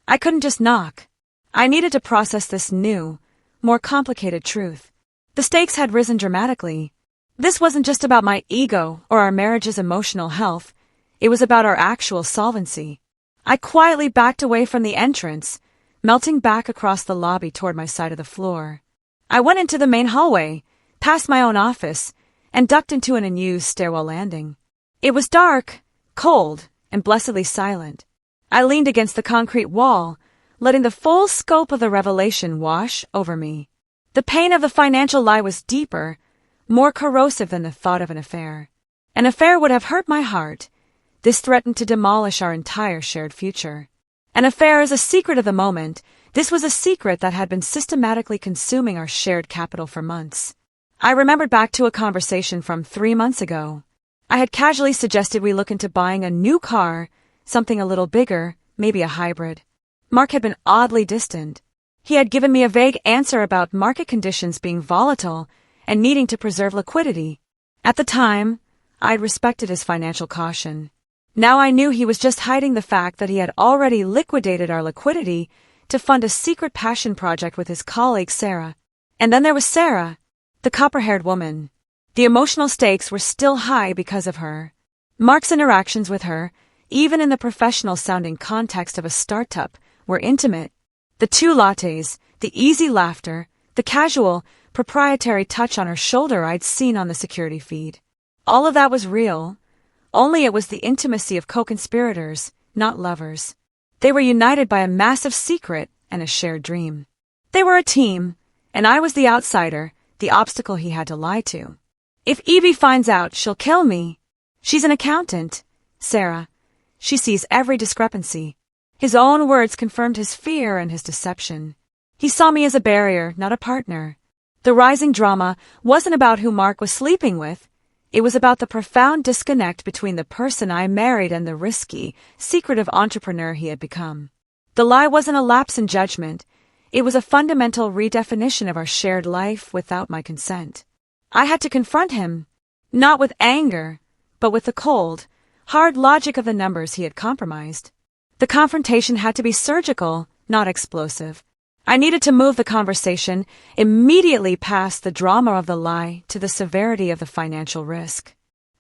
I couldn't just knock. I needed to process this new, more complicated truth. The stakes had risen dramatically. This wasn't just about my ego or our marriage's emotional health. It was about our actual solvency. I quietly backed away from the entrance, melting back across the lobby toward my side of the floor. I went into the main hallway, past my own office, and ducked into an unused stairwell landing. It was dark, cold, and blessedly silent. I leaned against the concrete wall, letting the full scope of the revelation wash over me. The pain of the financial lie was deeper, more corrosive than the thought of an affair. An affair would have hurt my heart. This threatened to demolish our entire shared future. An affair is a secret of the moment. This was a secret that had been systematically consuming our shared capital for months. I remembered back to a conversation from 3 months ago. I had casually suggested we look into buying a new car, something a little bigger, maybe a hybrid. Mark had been oddly distant. He had given me a vague answer about market conditions being volatile and needing to preserve liquidity. At the time, I'd respected his financial caution. Now I knew he was just hiding the fact that he had already liquidated our liquidity to fund a secret passion project with his colleague Sarah. And then there was Sarah, the copper-haired woman. The emotional stakes were still high because of her. Mark's interactions with her, even in the professional-sounding context of a startup, were intimate. The 2 lattes, the easy laughter, the casual, proprietary touch on her shoulder I'd seen on the security feed. All of that was real, only it was the intimacy of co-conspirators, not lovers. They were united by a massive secret and a shared dream. They were a team, and I was the outsider, the obstacle he had to lie to. If Evie finds out, she'll kill me. She's an accountant, Sarah. She sees every discrepancy. His own words confirmed his fear and his deception. He saw me as a barrier, not a partner. The rising drama wasn't about who Mark was sleeping with. It was about the profound disconnect between the person I married and the risky, secretive entrepreneur he had become. The lie wasn't a lapse in judgment. It was a fundamental redefinition of our shared life without my consent. I had to confront him, not with anger, but with the cold, hard logic of the numbers he had compromised. The confrontation had to be surgical, not explosive. I needed to move the conversation immediately past the drama of the lie to the severity of the financial risk.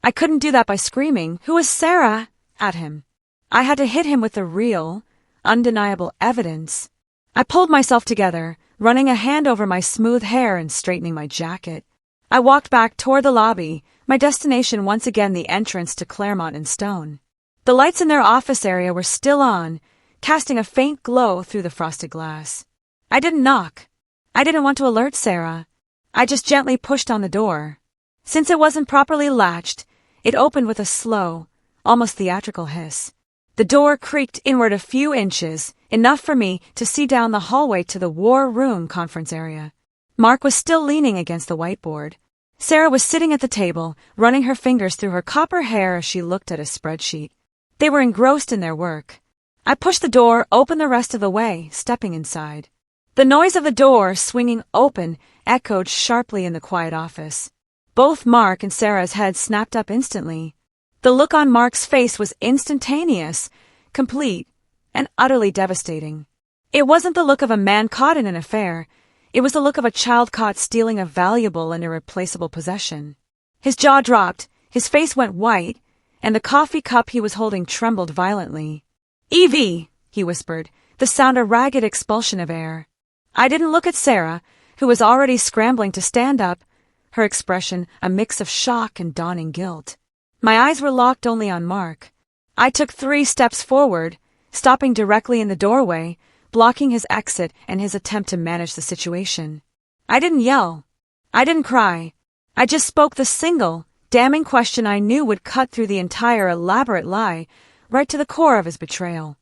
I couldn't do that by screaming, "Who is Sarah?" at him. I had to hit him with the real, undeniable evidence. I pulled myself together, running a hand over my smooth hair and straightening my jacket. I walked back toward the lobby, my destination once again the entrance to Claremont and Stone. The lights in their office area were still on, casting a faint glow through the frosted glass. I didn't knock. I didn't want to alert Sarah. I just gently pushed on the door. Since it wasn't properly latched, it opened with a slow, almost theatrical hiss. The door creaked inward a few inches, enough for me to see down the hallway to the war room conference area. Mark was still leaning against the whiteboard. Sarah was sitting at the table, running her fingers through her copper hair as she looked at a spreadsheet. They were engrossed in their work. I pushed the door open the rest of the way, stepping inside. The noise of the door swinging open echoed sharply in the quiet office. Both Mark and Sarah's heads snapped up instantly. The look on Mark's face was instantaneous, complete, and utterly devastating. It wasn't the look of a man caught in an affair. It was the look of a child caught stealing a valuable and irreplaceable possession. His jaw dropped, his face went white, and the coffee cup he was holding trembled violently. "Evie," he whispered, the sound a ragged expulsion of air. I didn't look at Sarah, who was already scrambling to stand up, her expression a mix of shock and dawning guilt. My eyes were locked only on Mark. I took 3 steps forward, stopping directly in the doorway, blocking his exit and his attempt to manage the situation. I didn't yell. I didn't cry. I just spoke the single, damning question I knew would cut through the entire elaborate lie, right to the core of his betrayal.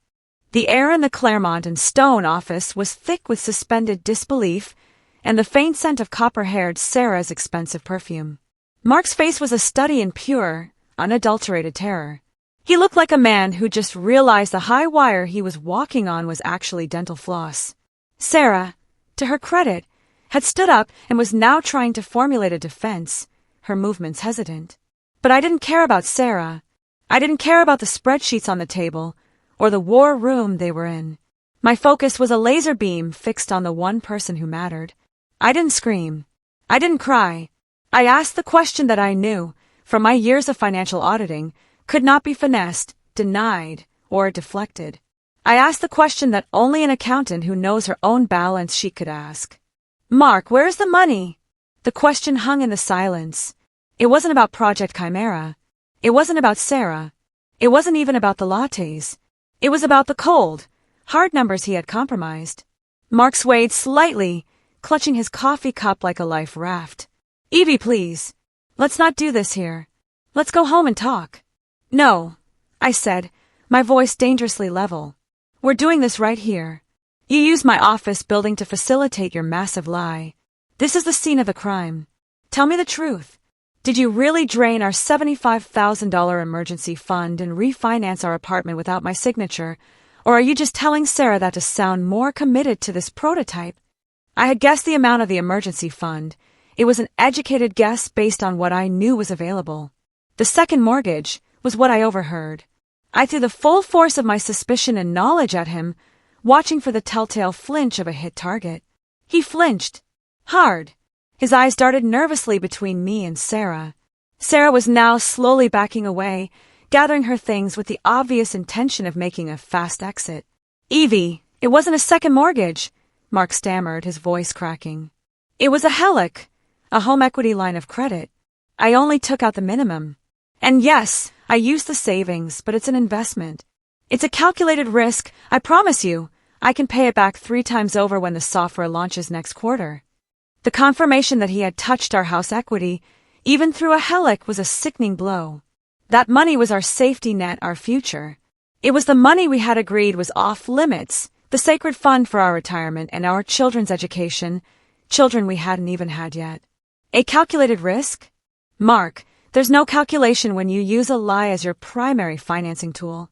The air in the Claremont and Stone office was thick with suspended disbelief and the faint scent of copper-haired Sarah's expensive perfume. Mark's face was a study in pure, unadulterated terror. He looked like a man who just realized the high wire he was walking on was actually dental floss. Sarah, to her credit, had stood up and was now trying to formulate a defense, her movements hesitant. But I didn't care about Sarah. I didn't care about the spreadsheets on the table, or the war room they were in. My focus was a laser beam fixed on the one person who mattered. I didn't scream. I didn't cry. I asked the question that I knew, from my years of financial auditing, could not be finessed, denied, or deflected. I asked the question that only an accountant who knows her own balance sheet could ask. "Mark, where's the money?" The question hung in the silence. It wasn't about Project Chimera. It wasn't about Sarah. It wasn't even about the lattes. It was about the cold, hard numbers he had compromised. Mark swayed slightly, clutching his coffee cup like a life raft. "Evie, please. Let's not do this here. Let's go home and talk." "No," I said, my voice dangerously level. "We're doing this right here. You used my office building to facilitate your massive lie. This is the scene of the crime. Tell me the truth. Did you really drain our $75,000 emergency fund and refinance our apartment without my signature, or are you just telling Sarah that to sound more committed to this prototype?" I had guessed the amount of the emergency fund. It was an educated guess based on what I knew was available. The second mortgage was what I overheard. I threw the full force of my suspicion and knowledge at him, watching for the telltale flinch of a hit target. He flinched. Hard. His eyes darted nervously between me and Sarah. Sarah was now slowly backing away, gathering her things with the obvious intention of making a fast exit. "Evie, it wasn't a second mortgage," Mark stammered, his voice cracking. "It was a HELOC, a home equity line of credit. I only took out the minimum. And yes, I used the savings, but it's an investment. It's a calculated risk, I promise you. I can pay it back 3 times over when the software launches next quarter." The confirmation that he had touched our house equity, even through a HELOC, was a sickening blow. That money was our safety net, our future. It was the money we had agreed was off limits, the sacred fund for our retirement and our children's education, children we hadn't even had yet. A calculated risk? Mark, there's no calculation when you use a lie as your primary financing tool.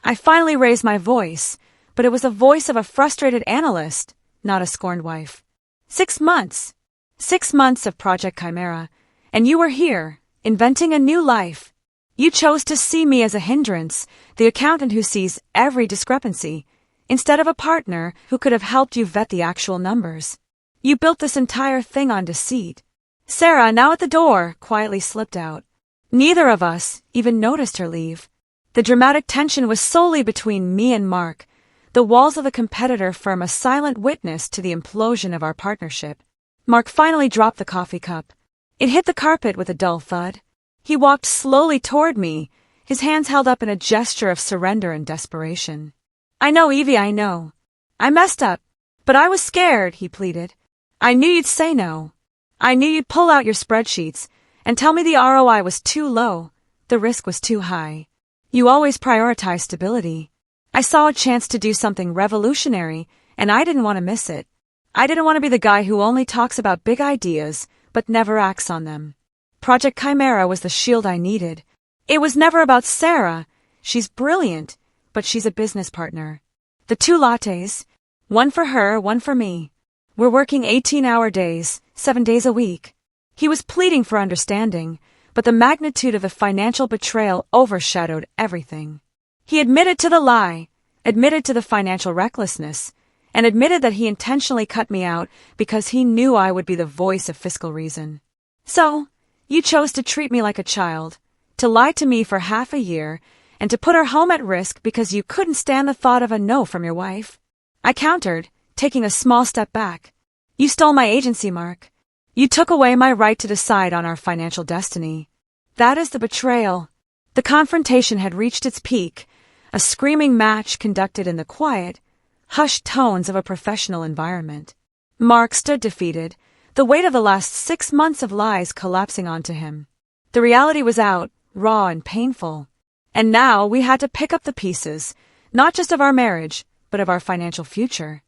I finally raised my voice, but it was the voice of a frustrated analyst, not a scorned wife. 6 months. 6 months of Project Chimera, and you were here, inventing a new life. You chose to see me as a hindrance, the accountant who sees every discrepancy, instead of a partner who could have helped you vet the actual numbers. You built this entire thing on deceit. Sarah, now at the door, quietly slipped out. Neither of us even noticed her leave. The dramatic tension was solely between me and Mark, the walls of the competitor firm a silent witness to the implosion of our partnership. Mark finally dropped the coffee cup. It hit the carpet with a dull thud. He walked slowly toward me, his hands held up in a gesture of surrender and desperation. "I know, Evie, I know. I messed up, but I was scared," he pleaded. "I knew you'd say no. I knew you'd pull out your spreadsheets, and tell me the ROI was too low, the risk was too high. You always prioritize stability. I saw a chance to do something revolutionary, and I didn't want to miss it. I didn't want to be the guy who only talks about big ideas, but never acts on them. Project Chimera was the shield I needed. It was never about Sarah. She's brilliant, but she's a business partner. The 2 lattes, one for her, one for me. We're working 18-hour days, 7 days a week. He was pleading for understanding, but the magnitude of the financial betrayal overshadowed everything. He admitted to the lie, admitted to the financial recklessness, and admitted that he intentionally cut me out because he knew I would be the voice of fiscal reason. So, you chose to treat me like a child, to lie to me for half a year, and to put our home at risk because you couldn't stand the thought of a no from your wife. I countered, taking a small step back. You stole my agency, Mark. You took away my right to decide on our financial destiny. That is the betrayal. The confrontation had reached its peak, a screaming match conducted in the quiet, hushed tones of a professional environment. Mark stood defeated, the weight of the last 6 months of lies collapsing onto him. The reality was out, raw and painful. And now we had to pick up the pieces, not just of our marriage, but of our financial future.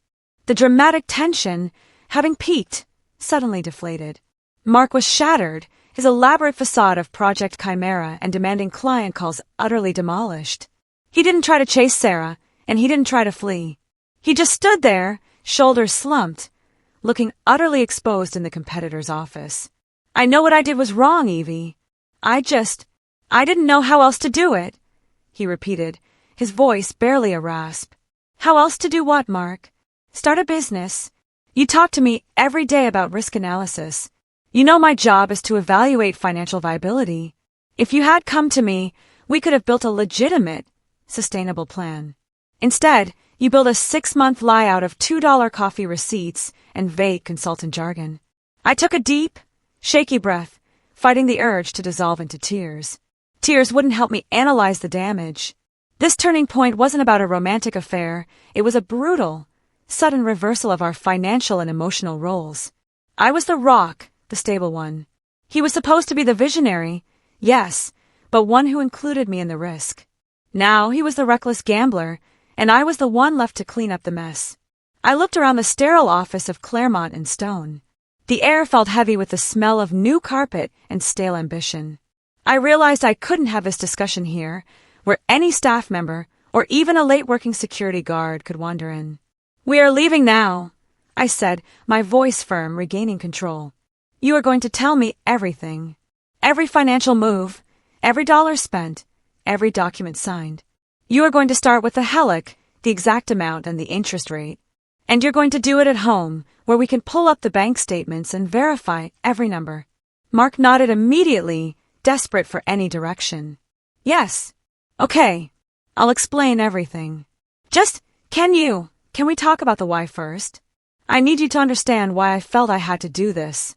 The dramatic tension, having peaked, suddenly deflated. Mark was shattered, his elaborate facade of Project Chimera and demanding client calls utterly demolished. He didn't try to chase Sarah, and he didn't try to flee. He just stood there, shoulders slumped, looking utterly exposed in the competitor's office. I know what I did was wrong, Evie. I didn't know how else to do it, he repeated, his voice barely a rasp. How else to do what, Mark? Start a business. You talk to me every day about risk analysis. You know my job is to evaluate financial viability. If you had come to me, we could have built a legitimate, sustainable plan. Instead, you build a 6-month lie out of $2 coffee receipts and vague consultant jargon. I took a deep, shaky breath, fighting the urge to dissolve into tears. Tears wouldn't help me analyze the damage. This turning point wasn't about a romantic affair, it was a brutal, sudden reversal of our financial and emotional roles. I was the rock, the stable one. He was supposed to be the visionary, yes, but one who included me in the risk. Now he was the reckless gambler, and I was the one left to clean up the mess. I looked around the sterile office of Claremont and Stone. The air felt heavy with the smell of new carpet and stale ambition. I realized I couldn't have this discussion here, where any staff member or even a late-working security guard could wander in. We are leaving now, I said, my voice firm, regaining control. You are going to tell me everything. Every financial move, every dollar spent, every document signed. You are going to start with the HELOC, the exact amount and the interest rate. And you're going to do it at home, where we can pull up the bank statements and verify every number. Mark nodded immediately, desperate for any direction. Yes. Okay. I'll explain everything. Can we talk about the why first? I need you to understand why I felt I had to do this.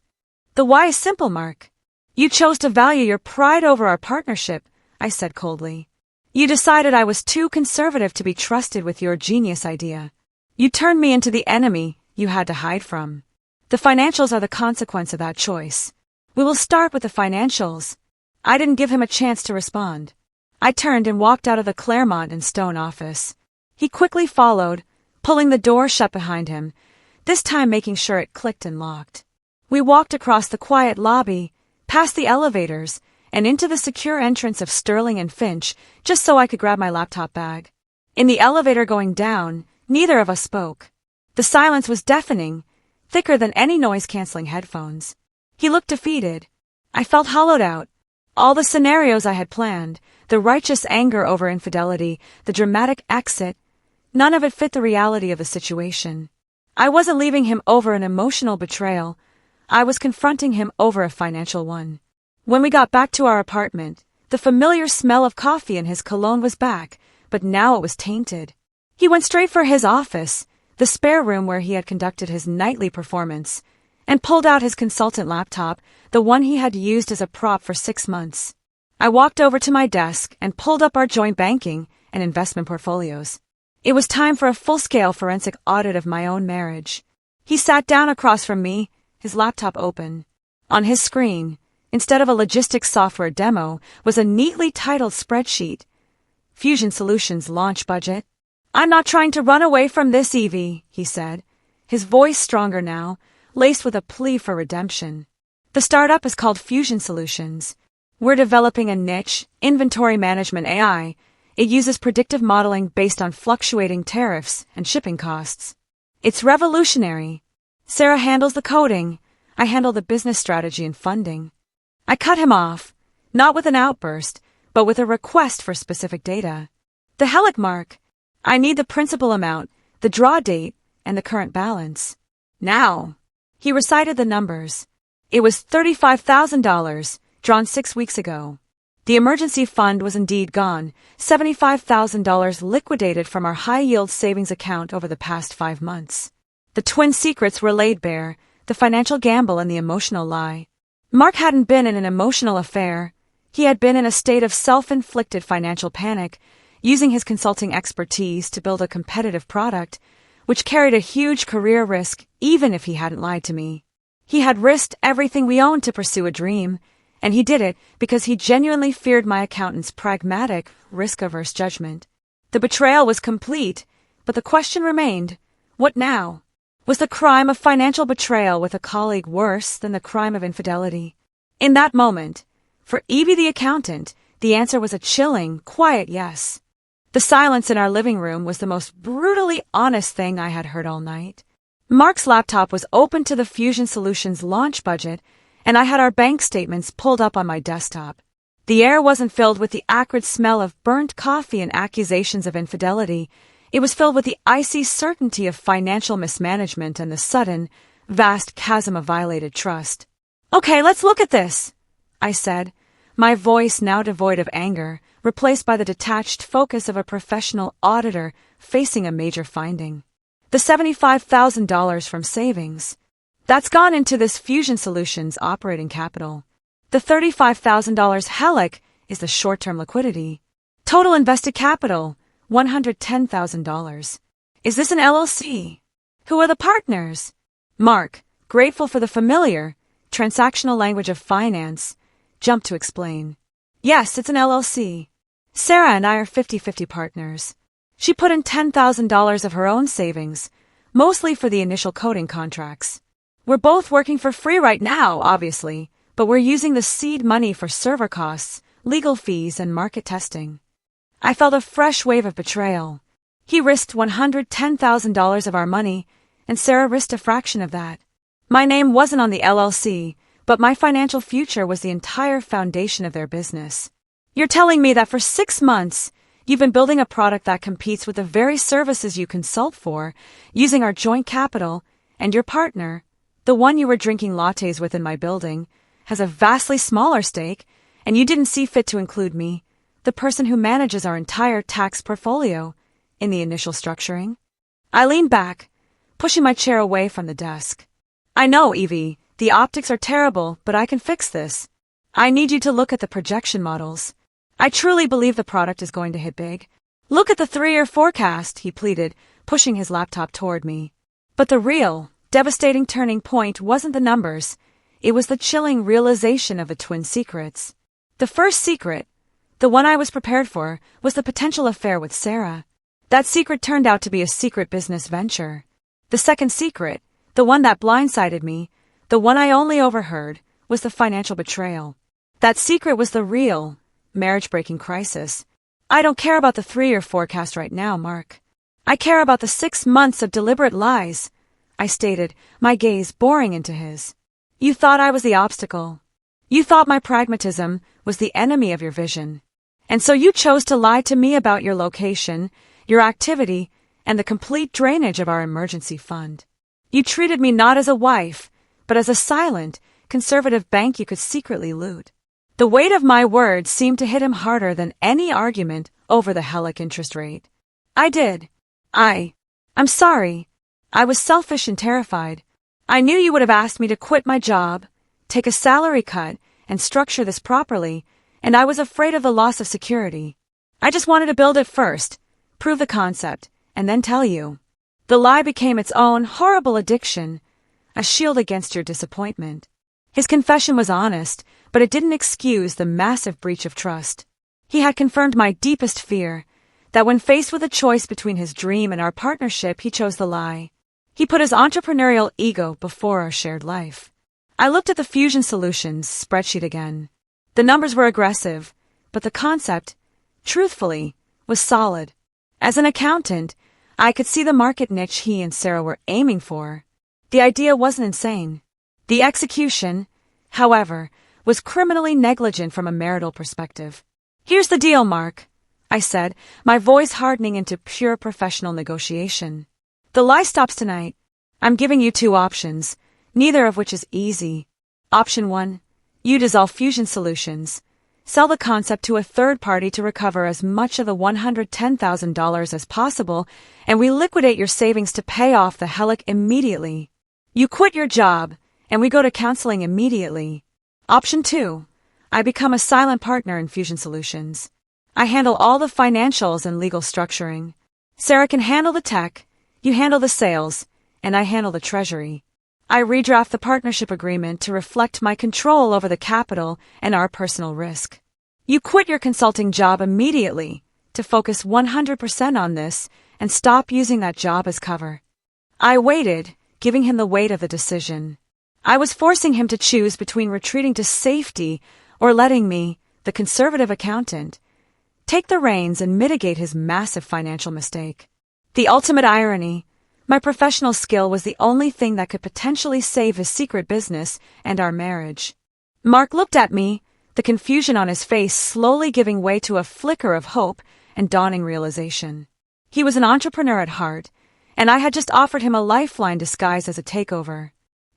The why is simple, Mark. You chose to value your pride over our partnership, I said coldly. You decided I was too conservative to be trusted with your genius idea. You turned me into the enemy you had to hide from. The financials are the consequence of that choice. We will start with the financials. I didn't give him a chance to respond. I turned and walked out of the Claremont and Stone office. He quickly followed, pulling the door shut behind him, this time making sure it clicked and locked. We walked across the quiet lobby, past the elevators, and into the secure entrance of Sterling and Finch, just so I could grab my laptop bag. In the elevator going down, neither of us spoke. The silence was deafening, thicker than any noise-canceling headphones. He looked defeated. I felt hollowed out. All the scenarios I had planned, the righteous anger over infidelity, the dramatic exit, none of it fit the reality of the situation. I wasn't leaving him over an emotional betrayal. I was confronting him over a financial one. When we got back to our apartment, the familiar smell of coffee and his cologne was back, but now it was tainted. He went straight for his office, the spare room where he had conducted his nightly performance, and pulled out his consultant laptop, the one he had used as a prop for 6 months. I walked over to my desk and pulled up our joint banking and investment portfolios. It was time for a full-scale forensic audit of my own marriage. He sat down across from me, his laptop open. On his screen, instead of a logistics software demo, was a neatly titled spreadsheet. Fusion Solutions launch budget. "I'm not trying to run away from this, Evie," he said, his voice stronger now, laced with a plea for redemption. "The startup is called Fusion Solutions. We're developing a niche, inventory management AI. It uses predictive modeling based on fluctuating tariffs and shipping costs. It's revolutionary. Sarah handles the coding. I handle the business strategy and funding." I cut him off, not with an outburst, but with a request for specific data. "The Helic mark. I need the principal amount, the draw date, and the current balance. Now." He recited the numbers. It was $35,000, drawn 6 weeks ago. The emergency fund was indeed gone, $75,000 liquidated from our high-yield savings account over the past 5 months. The twin secrets were laid bare, the financial gamble and the emotional lie. Mark hadn't been in an emotional affair. He had been in a state of self-inflicted financial panic, using his consulting expertise to build a competitive product, which carried a huge career risk even if he hadn't lied to me. He had risked everything we owned to pursue a dream, and he did it because he genuinely feared my accountant's pragmatic, risk-averse judgment. The betrayal was complete, but the question remained, what now? Was the crime of financial betrayal with a colleague worse than the crime of infidelity? In that moment, for Evie the accountant, the answer was a chilling, quiet yes. The silence in our living room was the most brutally honest thing I had heard all night. Mark's laptop was open to the Fusion Solutions launch budget, and I had our bank statements pulled up on my desktop. The air wasn't filled with the acrid smell of burnt coffee and accusations of infidelity. It was filled with the icy certainty of financial mismanagement and the sudden, vast chasm of violated trust. "Okay, let's look at this," I said, my voice now devoid of anger, replaced by the detached focus of a professional auditor facing a major finding. "The $75,000 from savings. That's gone into this Fusion Solutions operating capital. The $35,000 Helic is the short-term liquidity. Total invested capital, $110,000. Is this an LLC? Who are the partners?" Mark, grateful for the familiar, transactional language of finance, jumped to explain. "Yes, it's an LLC. Sarah and I are 50-50 partners. She put in $10,000 of her own savings, mostly for the initial coding contracts. We're both working for free right now, obviously, but we're using the seed money for server costs, legal fees, and market testing." I felt a fresh wave of betrayal. He risked $110,000 of our money, and Sarah risked a fraction of that. My name wasn't on the LLC, but my financial future was the entire foundation of their business. "You're telling me that for 6 months, you've been building a product that competes with the very services you consult for, using our joint capital, and your partner, the one you were drinking lattes with in my building, has a vastly smaller stake, and you didn't see fit to include me, the person who manages our entire tax portfolio, in the initial structuring?" I leaned back, pushing my chair away from the desk. "I know, Evie, the optics are terrible, but I can fix this. I need you to look at the projection models. I truly believe the product is going to hit big. Look at the 3-year forecast," he pleaded, pushing his laptop toward me. But the real, devastating turning point wasn't the numbers. It was the chilling realization of the twin secrets. The first secret, the one I was prepared for, was the potential affair with Sarah. That secret turned out to be a secret business venture. The second secret, the one that blindsided me, the one I only overheard, was the financial betrayal. That secret was the real, marriage-breaking crisis. "I don't care about the 3-year forecast right now, Mark. I care about the 6 months of deliberate lies," I stated, my gaze boring into his. "You thought I was the obstacle. You thought my pragmatism was the enemy of your vision. And so you chose to lie to me about your location, your activity, and the complete drainage of our emergency fund. You treated me not as a wife, but as a silent, conservative bank you could secretly loot." The weight of my words seemed to hit him harder than any argument over the Helic interest rate. "I did. I'm sorry. I was selfish and terrified. I knew you would have asked me to quit my job, take a salary cut, and structure this properly, and I was afraid of the loss of security. I just wanted to build it first, prove the concept, and then tell you." The lie became its own horrible addiction, a shield against your disappointment. His confession was honest, but it didn't excuse the massive breach of trust. He had confirmed my deepest fear, that when faced with a choice between his dream and our partnership, he chose the lie. He put his entrepreneurial ego before our shared life. I looked at the Fusion Solutions spreadsheet again. The numbers were aggressive, but the concept, truthfully, was solid. As an accountant, I could see the market niche he and Sarah were aiming for. The idea wasn't insane. The execution, however, was criminally negligent from a marital perspective. "Here's the deal, Mark," I said, my voice hardening into pure professional negotiation. "The lie stops tonight. I'm giving you two options, neither of which is easy. Option 1, you dissolve Fusion Solutions. Sell the concept to a third party to recover as much of the $110,000 as possible, and we liquidate your savings to pay off the Helic immediately. You quit your job, and we go to counseling immediately. Option 2, I become a silent partner in Fusion Solutions. I handle all the financials and legal structuring. Sarah can handle the tech, you handle the sales, and I handle the treasury. I redraft the partnership agreement to reflect my control over the capital and our personal risk. You quit your consulting job immediately to focus 100% on this and stop using that job as cover." I waited, giving him the weight of the decision. I was forcing him to choose between retreating to safety or letting me, the conservative accountant, take the reins and mitigate his massive financial mistake. The ultimate irony, my professional skill was the only thing that could potentially save his secret business and our marriage. Mark looked at me, the confusion on his face slowly giving way to a flicker of hope and dawning realization. He was an entrepreneur at heart, and I had just offered him a lifeline disguised as a takeover.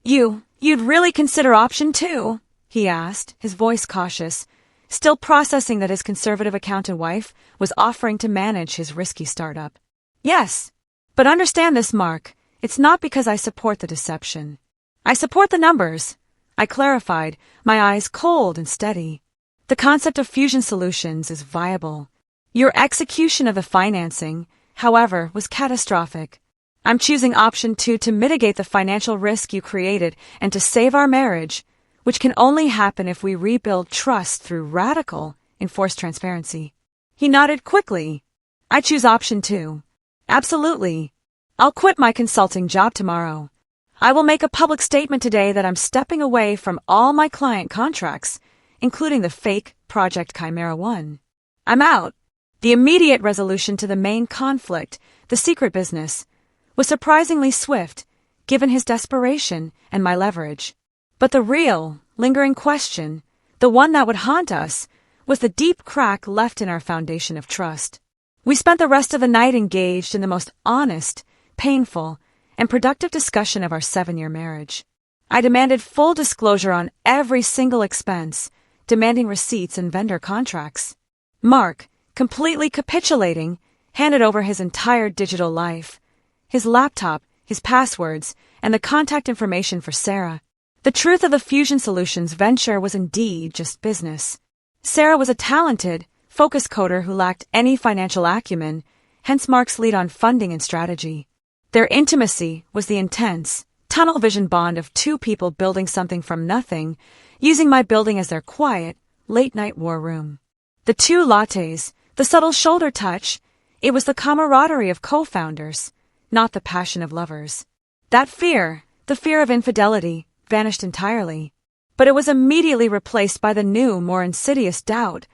You'd really consider option 2? He asked, his voice cautious, still processing that his conservative accountant wife was offering to manage his risky startup. "Yes. But understand this, Mark, it's not because I support the deception. I support the numbers," I clarified, my eyes cold and steady. "The concept of Fusion Solutions is viable. Your execution of the financing, however, was catastrophic. I'm choosing option 2 to mitigate the financial risk you created and to save our marriage, which can only happen if we rebuild trust through radical, enforced transparency." He nodded quickly. "I choose option 2. Absolutely. I'll quit my consulting job tomorrow. I will make a public statement today that I'm stepping away from all my client contracts, including the fake Project Chimera 1. I'm out." The immediate resolution to the main conflict, the secret business, was surprisingly swift, given his desperation and my leverage. But the real, lingering question, the one that would haunt us, was the deep crack left in our foundation of trust. We spent the rest of the night engaged in the most honest, painful, and productive discussion of our 7-year marriage. I demanded full disclosure on every single expense, demanding receipts and vendor contracts. Mark, completely capitulating, handed over his entire digital life, his laptop, his passwords, and the contact information for Sarah. The truth of the Fusion Solutions venture was indeed just business. Sarah was a talented, focused coder who lacked any financial acumen, hence Mark's lead on funding and strategy. Their intimacy was the intense, tunnel vision bond of two people building something from nothing, using my building as their quiet, late-night war room. The two lattes, the subtle shoulder touch, it was the camaraderie of co-founders, not the passion of lovers. That fear, the fear of infidelity, vanished entirely, but it was immediately replaced by the new, more insidious doubt.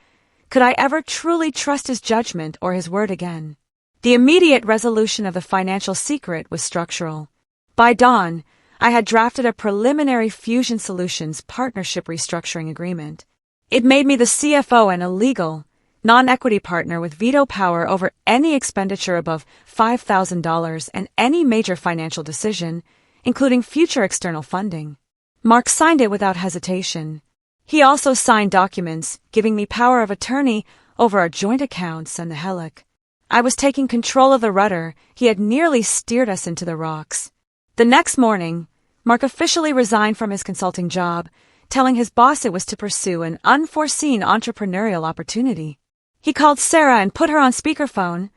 Could I ever truly trust his judgment or his word again? The immediate resolution of the financial secret was structural. By dawn, I had drafted a preliminary Fusion Solutions partnership restructuring agreement. It made me the CFO and a legal, non-equity partner with veto power over any expenditure above $5,000 and any major financial decision, including future external funding. Mark signed it without hesitation. He also signed documents giving me power of attorney over our joint accounts and the Helic. I was taking control of the rudder he had nearly steered us into the rocks. The next morning, Mark officially resigned from his consulting job, telling his boss it was to pursue an unforeseen entrepreneurial opportunity. He called Sarah and put her on speakerphone.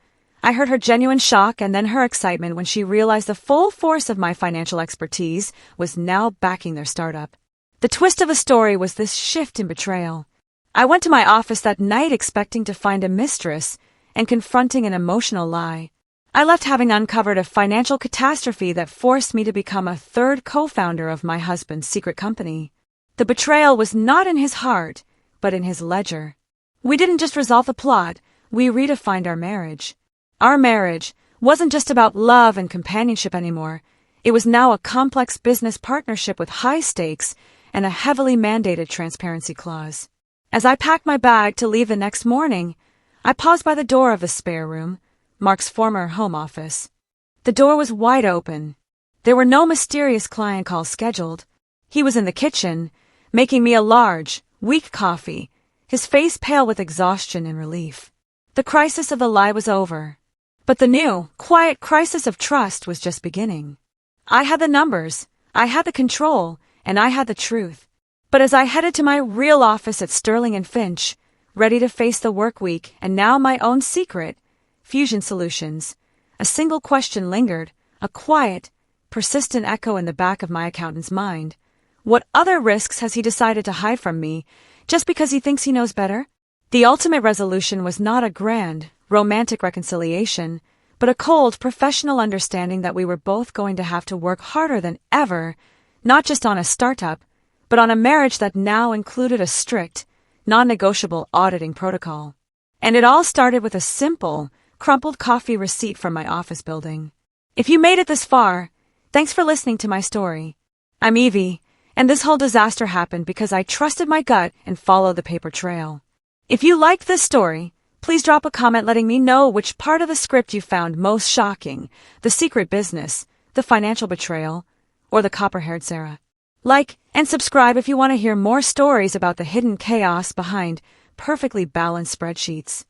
I heard her genuine shock and then her excitement when she realized the full force of my financial expertise was now backing their startup. The twist of the story was this shift in betrayal. I went to my office that night expecting to find a mistress and confronting an emotional lie. I left having uncovered a financial catastrophe that forced me to become a third co-founder of my husband's secret company. The betrayal was not in his heart, but in his ledger. We didn't just resolve the plot, we redefined our marriage. Our marriage wasn't just about love and companionship anymore. It was now a complex business partnership with high stakes and a heavily mandated transparency clause. As I packed my bag to leave the next morning, I paused by the door of the spare room, Mark's former home office. The door was wide open. There were no mysterious client calls scheduled. He was in the kitchen, making me a large, weak coffee, his face pale with exhaustion and relief. The crisis of the lie was over. But the new, quiet crisis of trust was just beginning. I had the numbers, I had the control, and I had the truth. But as I headed to my real office at Sterling and Finch, ready to face the work week and now my own secret, Fusion Solutions, a single question lingered, a quiet, persistent echo in the back of my accountant's mind. What other risks has he decided to hide from me, just because he thinks he knows better? The ultimate resolution was not a grand, romantic reconciliation, but a cold, professional understanding that we were both going to have to work harder than ever, not just on a startup, but on a marriage that now included a strict, non-negotiable auditing protocol. And it all started with a simple, crumpled coffee receipt from my office building. If you made it this far, thanks for listening to my story. I'm Evie, and this whole disaster happened because I trusted my gut and followed the paper trail. If you liked this story, please drop a comment letting me know which part of the script you found most shocking, the secret business, the financial betrayal, or the copper-haired Sarah. Like and subscribe if you want to hear more stories about the hidden chaos behind perfectly balanced spreadsheets.